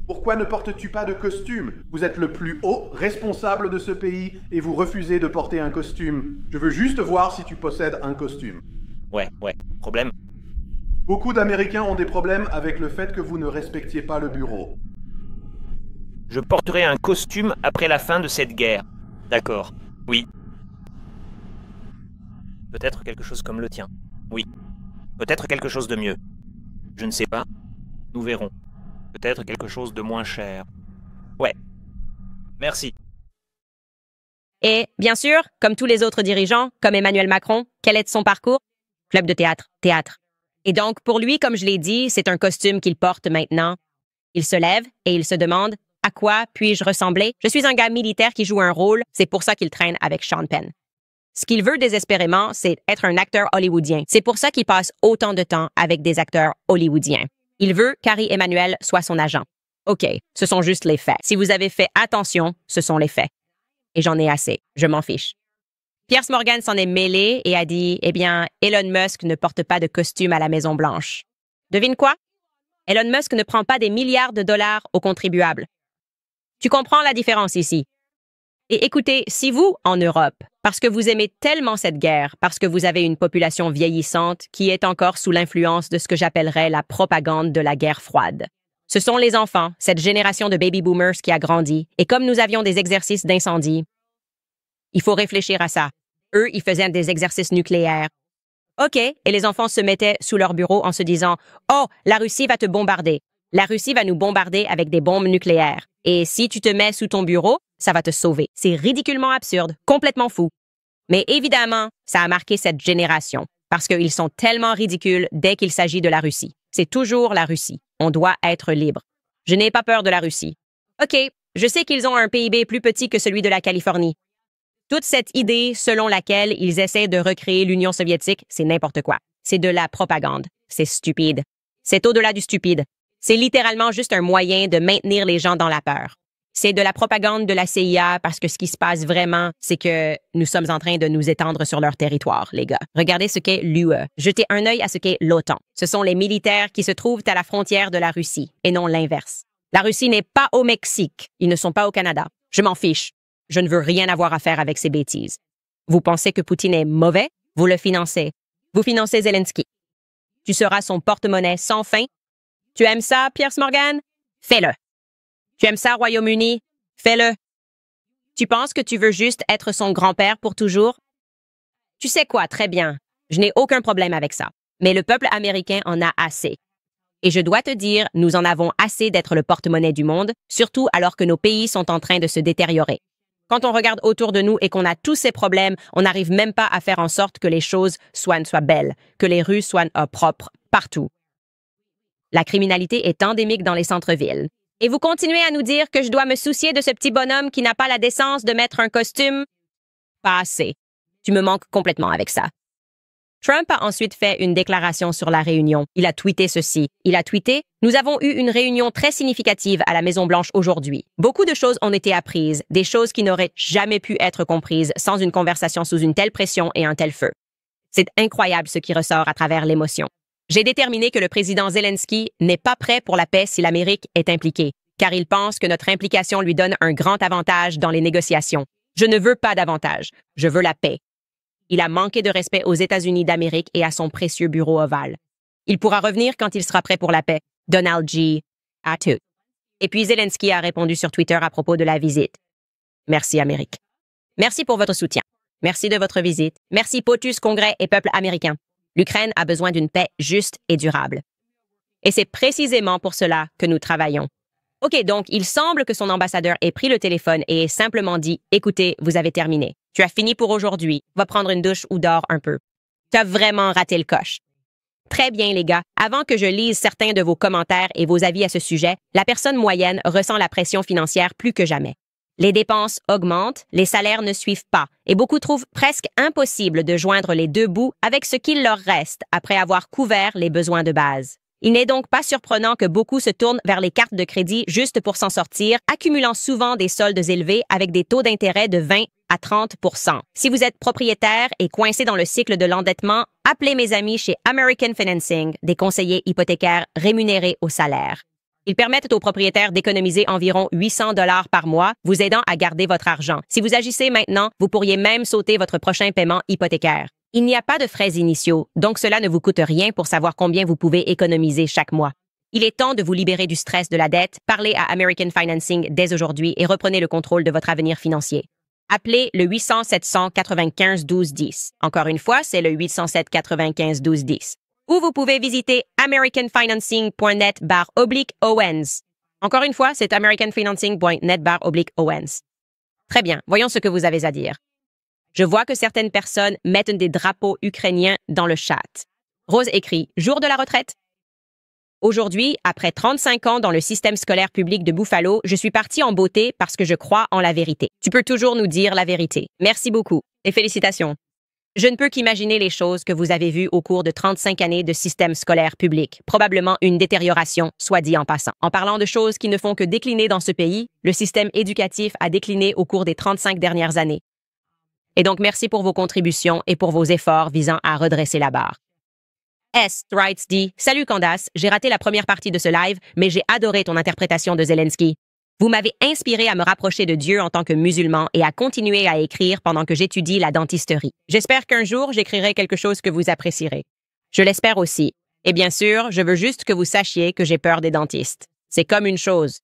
Pourquoi ne portes-tu pas de costume? Vous êtes le plus haut responsable de ce pays et vous refusez de porter un costume. Je veux juste voir si tu possèdes un costume. Ouais, problème. Beaucoup d'Américains ont des problèmes avec le fait que vous ne respectiez pas le bureau. Je porterai un costume après la fin de cette guerre. D'accord, oui. Peut-être quelque chose comme le tien. Oui. Peut-être quelque chose de mieux. Je ne sais pas. Nous verrons. Peut-être quelque chose de moins cher. Ouais. Merci. Et, bien sûr, comme tous les autres dirigeants, comme Emmanuel Macron, quel est son parcours? Club de théâtre. Et donc, pour lui, comme je l'ai dit, c'est un costume qu'il porte maintenant. Il se lève et il se demande « À quoi puis-je ressembler? Je suis un gars militaire qui joue un rôle, c'est pour ça qu'il traîne avec Sean Penn. » Ce qu'il veut désespérément, c'est être un acteur hollywoodien. C'est pour ça qu'il passe autant de temps avec des acteurs hollywoodiens. Il veut qu'Harry Emmanuel soit son agent. OK, ce sont juste les faits. Si vous avez fait attention, ce sont les faits. Et j'en ai assez. Je m'en fiche. Piers Morgan s'en est mêlé et a dit « Eh bien, Elon Musk ne porte pas de costume à la Maison-Blanche. » Devine quoi? Elon Musk ne prend pas des milliards de dollars aux contribuables. Tu comprends la différence ici. Et écoutez, si vous, en Europe, parce que vous aimez tellement cette guerre, parce que vous avez une population vieillissante qui est encore sous l'influence de ce que j'appellerais la propagande de la guerre froide. Ce sont les enfants, cette génération de baby boomers qui a grandi, et comme nous avions des exercices d'incendie, il faut réfléchir à ça. Eux, ils faisaient des exercices nucléaires. OK, et les enfants se mettaient sous leur bureau en se disant « Oh, la Russie va te bombarder. La Russie va nous bombarder avec des bombes nucléaires. Et si tu te mets sous ton bureau, ça va te sauver. » C'est ridiculement absurde, complètement fou. Mais évidemment, ça a marqué cette génération, parce qu'ils sont tellement ridicules dès qu'il s'agit de la Russie. C'est toujours la Russie. On doit être libre. Je n'ai pas peur de la Russie. OK, je sais qu'ils ont un PIB plus petit que celui de la Californie. Toute cette idée selon laquelle ils essaient de recréer l'Union soviétique, c'est n'importe quoi. C'est de la propagande. C'est stupide. C'est au-delà du stupide. C'est littéralement juste un moyen de maintenir les gens dans la peur. C'est de la propagande de la CIA parce que ce qui se passe vraiment, c'est que nous sommes en train de nous étendre sur leur territoire, les gars. Regardez ce qu'est l'UE. Jetez un œil à ce qu'est l'OTAN. Ce sont les militaires qui se trouvent à la frontière de la Russie, et non l'inverse. La Russie n'est pas au Mexique. Ils ne sont pas au Canada. Je m'en fiche. Je ne veux rien avoir à faire avec ces bêtises. Vous pensez que Poutine est mauvais? Vous le financez. Vous financez Zelensky. Tu seras son porte-monnaie sans fin. Tu aimes ça, Piers Morgan? Fais-le. Tu aimes ça, Royaume-Uni? Fais-le. Tu penses que tu veux juste être son grand-père pour toujours? Tu sais quoi, très bien. Je n'ai aucun problème avec ça. Mais le peuple américain en a assez. Et je dois te dire, nous en avons assez d'être le porte-monnaie du monde, surtout alors que nos pays sont en train de se détériorer. Quand on regarde autour de nous et qu'on a tous ces problèmes, on n'arrive même pas à faire en sorte que les choses soient belles, que les rues soient propres, partout. La criminalité est endémique dans les centres-villes. Et vous continuez à nous dire que je dois me soucier de ce petit bonhomme qui n'a pas la décence de mettre un costume? Pas assez. Tu me manques complètement avec ça. Trump a ensuite fait une déclaration sur la réunion. Il a tweeté ceci. Il a tweeté « Nous avons eu une réunion très significative à la Maison-Blanche aujourd'hui. Beaucoup de choses ont été apprises, des choses qui n'auraient jamais pu être comprises sans une conversation sous une telle pression et un tel feu. C'est incroyable ce qui ressort à travers l'émotion. J'ai déterminé que le président Zelensky n'est pas prêt pour la paix si l'Amérique est impliquée, car il pense que notre implication lui donne un grand avantage dans les négociations. Je ne veux pas d'avantage. Je veux la paix. Il a manqué de respect aux États-Unis d'Amérique et à son précieux bureau ovale. Il pourra revenir quand il sera prêt pour la paix. Donald J. à tout. Et puis Zelensky a répondu sur Twitter à propos de la visite. Merci, Amérique. Merci pour votre soutien. Merci de votre visite. Merci, POTUS, Congrès et peuple américain. L'Ukraine a besoin d'une paix juste et durable. Et c'est précisément pour cela que nous travaillons. OK, donc il semble que son ambassadeur ait pris le téléphone et ait simplement dit « Écoutez, vous avez terminé. Tu as fini pour aujourd'hui. Va prendre une douche ou dors un peu. » Tu as vraiment raté le coche. Très bien, les gars. Avant que je lise certains de vos commentaires et vos avis à ce sujet, la personne moyenne ressent la pression financière plus que jamais. Les dépenses augmentent, les salaires ne suivent pas, et beaucoup trouvent presque impossible de joindre les deux bouts avec ce qu'il leur reste après avoir couvert les besoins de base. Il n'est donc pas surprenant que beaucoup se tournent vers les cartes de crédit juste pour s'en sortir, accumulant souvent des soldes élevés avec des taux d'intérêt de 20 à 30 %. Si vous êtes propriétaire et coincé dans le cycle de l'endettement, appelez mes amis chez American Financing, des conseillers hypothécaires rémunérés au salaire. Ils permettent aux propriétaires d'économiser environ 800 $ par mois, vous aidant à garder votre argent. Si vous agissez maintenant, vous pourriez même sauter votre prochain paiement hypothécaire. Il n'y a pas de frais initiaux, donc cela ne vous coûte rien pour savoir combien vous pouvez économiser chaque mois. Il est temps de vous libérer du stress de la dette, parlez à American Financing dès aujourd'hui et reprenez le contrôle de votre avenir financier. Appelez le 800-795-1210. Encore une fois, c'est le 800-795-1210. Ou vous pouvez visiter americanfinancing.net/Owens. Encore une fois, c'est americanfinancing.net/Owens. Très bien, voyons ce que vous avez à dire. Je vois que certaines personnes mettent des drapeaux ukrainiens dans le chat. Rose écrit « Jour de la retraite ». Aujourd'hui, après 35 ans dans le système scolaire public de Buffalo, je suis partie en beauté parce que je crois en la vérité. Tu peux toujours nous dire la vérité. Merci beaucoup et félicitations. Je ne peux qu'imaginer les choses que vous avez vues au cours de 35 années de système scolaire public. Probablement une détérioration, soit dit en passant. En parlant de choses qui ne font que décliner dans ce pays, le système éducatif a décliné au cours des 35 dernières années. Et donc, merci pour vos contributions et pour vos efforts visant à redresser la barre. S. Wrights dit « Salut Candace, j'ai raté la première partie de ce live, mais j'ai adoré ton interprétation de Zelensky. Vous m'avez inspiré à me rapprocher de Dieu en tant que musulman et à continuer à écrire pendant que j'étudie la dentisterie. J'espère qu'un jour, j'écrirai quelque chose que vous apprécierez. Je l'espère aussi. Et bien sûr, je veux juste que vous sachiez que j'ai peur des dentistes. C'est comme une chose.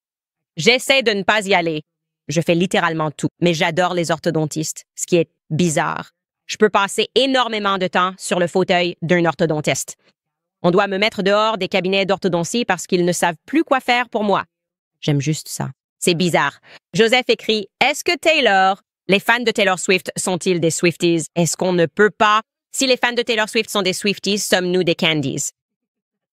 J'essaie de ne pas y aller. Je fais littéralement tout, mais j'adore les orthodontistes, ce qui est bizarre. Je peux passer énormément de temps sur le fauteuil d'un orthodontiste. On doit me mettre dehors des cabinets d'orthodontie parce qu'ils ne savent plus quoi faire pour moi. J'aime juste ça. C'est bizarre. Joseph écrit « Est-ce que Taylor... Les fans de Taylor Swift sont-ils des Swifties? Est-ce qu'on ne peut pas... Si les fans de Taylor Swift sont des Swifties, sommes-nous des Candies? »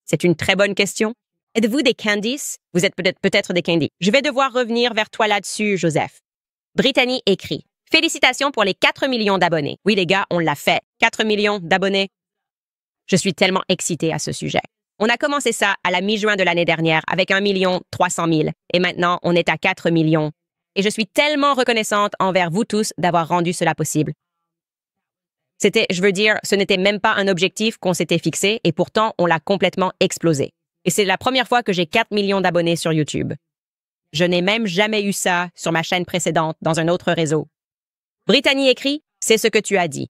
C'est une très bonne question. Êtes-vous des Candies? Vous êtes peut-être des Candies. Je vais devoir revenir vers toi là-dessus, Joseph. Brittany écrit « Félicitations pour les 4 millions d'abonnés. » Oui, les gars, on l'a fait. 4 millions d'abonnés. Je suis tellement excitée à ce sujet. On a commencé ça à la mi-juin de l'année dernière avec 1 300 000 et maintenant on est à 4 millions. Et je suis tellement reconnaissante envers vous tous d'avoir rendu cela possible. Ce n'était même pas un objectif qu'on s'était fixé et pourtant on l'a complètement explosé. Et c'est la première fois que j'ai 4 millions d'abonnés sur YouTube. Je n'ai même jamais eu ça sur ma chaîne précédente dans un autre réseau. Brittany écrit « C'est ce que tu as dit. »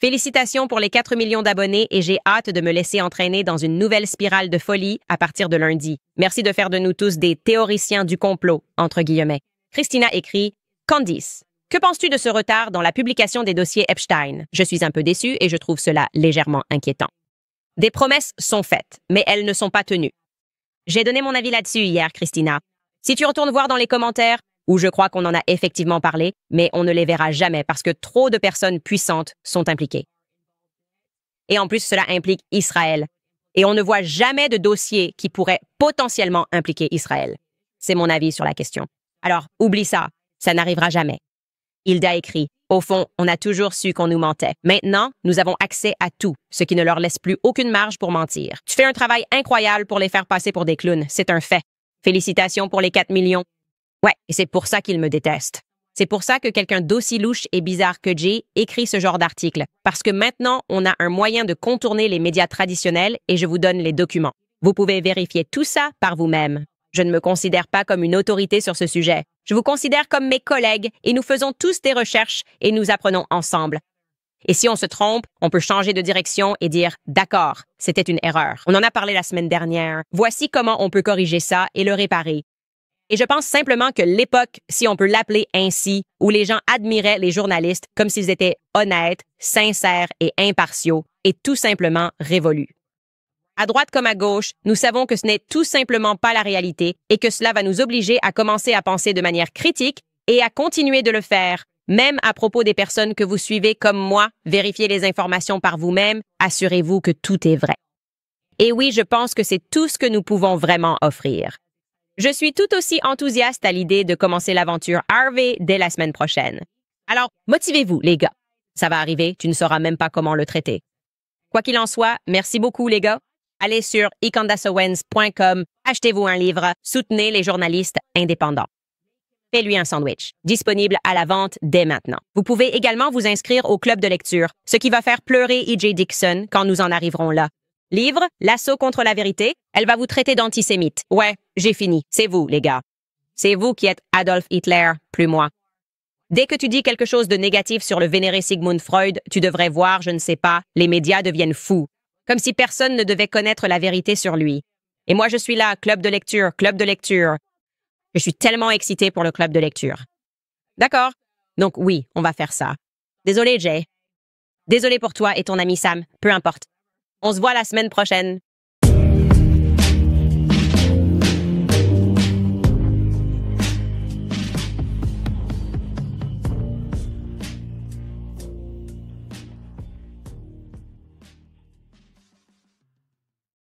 Félicitations pour les 4 millions d'abonnés et j'ai hâte de me laisser entraîner dans une nouvelle spirale de folie à partir de lundi. Merci de faire de nous tous des théoriciens du complot, entre guillemets. Christina écrit « Candice, que penses-tu de ce retard dans la publication des dossiers Epstein? Je suis un peu déçue et je trouve cela légèrement inquiétant. Des promesses sont faites, mais elles ne sont pas tenues. J'ai donné mon avis là-dessus hier, Christina. Si tu retournes voir dans les commentaires, où je crois qu'on en a effectivement parlé, mais on ne les verra jamais parce que trop de personnes puissantes sont impliquées. Et en plus, cela implique Israël. Et on ne voit jamais de dossier qui pourrait potentiellement impliquer Israël. C'est mon avis sur la question. Alors, oublie ça, ça n'arrivera jamais. Hilda écrit, « Au fond, on a toujours su qu'on nous mentait. Maintenant, nous avons accès à tout, ce qui ne leur laisse plus aucune marge pour mentir. Tu fais un travail incroyable pour les faire passer pour des clowns, c'est un fait. Félicitations pour les 4 millions. » Ouais, et c'est pour ça qu'ils me détestent. C'est pour ça que quelqu'un d'aussi louche et bizarre que Jay écrit ce genre d'article. Parce que maintenant, on a un moyen de contourner les médias traditionnels et je vous donne les documents. Vous pouvez vérifier tout ça par vous-même. Je ne me considère pas comme une autorité sur ce sujet. Je vous considère comme mes collègues et nous faisons tous des recherches et nous apprenons ensemble. Et si on se trompe, on peut changer de direction et dire « D'accord, c'était une erreur. On en a parlé la semaine dernière. Voici comment on peut corriger ça et le réparer. » Et je pense simplement que l'époque, si on peut l'appeler ainsi, où les gens admiraient les journalistes comme s'ils étaient honnêtes, sincères et impartiaux, est tout simplement révolue. À droite comme à gauche, nous savons que ce n'est tout simplement pas la réalité et que cela va nous obliger à commencer à penser de manière critique et à continuer de le faire. Même à propos des personnes que vous suivez comme moi, vérifiez les informations par vous-même, assurez-vous que tout est vrai. Et oui, je pense que c'est tout ce que nous pouvons vraiment offrir. Je suis tout aussi enthousiaste à l'idée de commencer l'aventure Harvey dès la semaine prochaine. Alors, motivez-vous, les gars. Ça va arriver, tu ne sauras même pas comment le traiter. Quoi qu'il en soit, merci beaucoup, les gars. Allez sur ecandasowens.com, achetez-vous un livre, soutenez les journalistes indépendants. Fais-lui un sandwich, disponible à la vente dès maintenant. Vous pouvez également vous inscrire au club de lecture, ce qui va faire pleurer E.J. Dixon quand nous en arriverons là. Livre, L'assaut contre la vérité, elle va vous traiter d'antisémite. Ouais, j'ai fini, c'est vous, les gars. C'est vous qui êtes Adolf Hitler, plus moi. Dès que tu dis quelque chose de négatif sur le vénéré Sigmund Freud, tu devrais voir, je ne sais pas, les médias deviennent fous. Comme si personne ne devait connaître la vérité sur lui. Et moi, je suis là, club de lecture, club de lecture. Je suis tellement excitée pour le club de lecture. D'accord. Donc oui, on va faire ça. Désolé, Jay. Désolé pour toi et ton ami Sam. Peu importe. On se voit la semaine prochaine.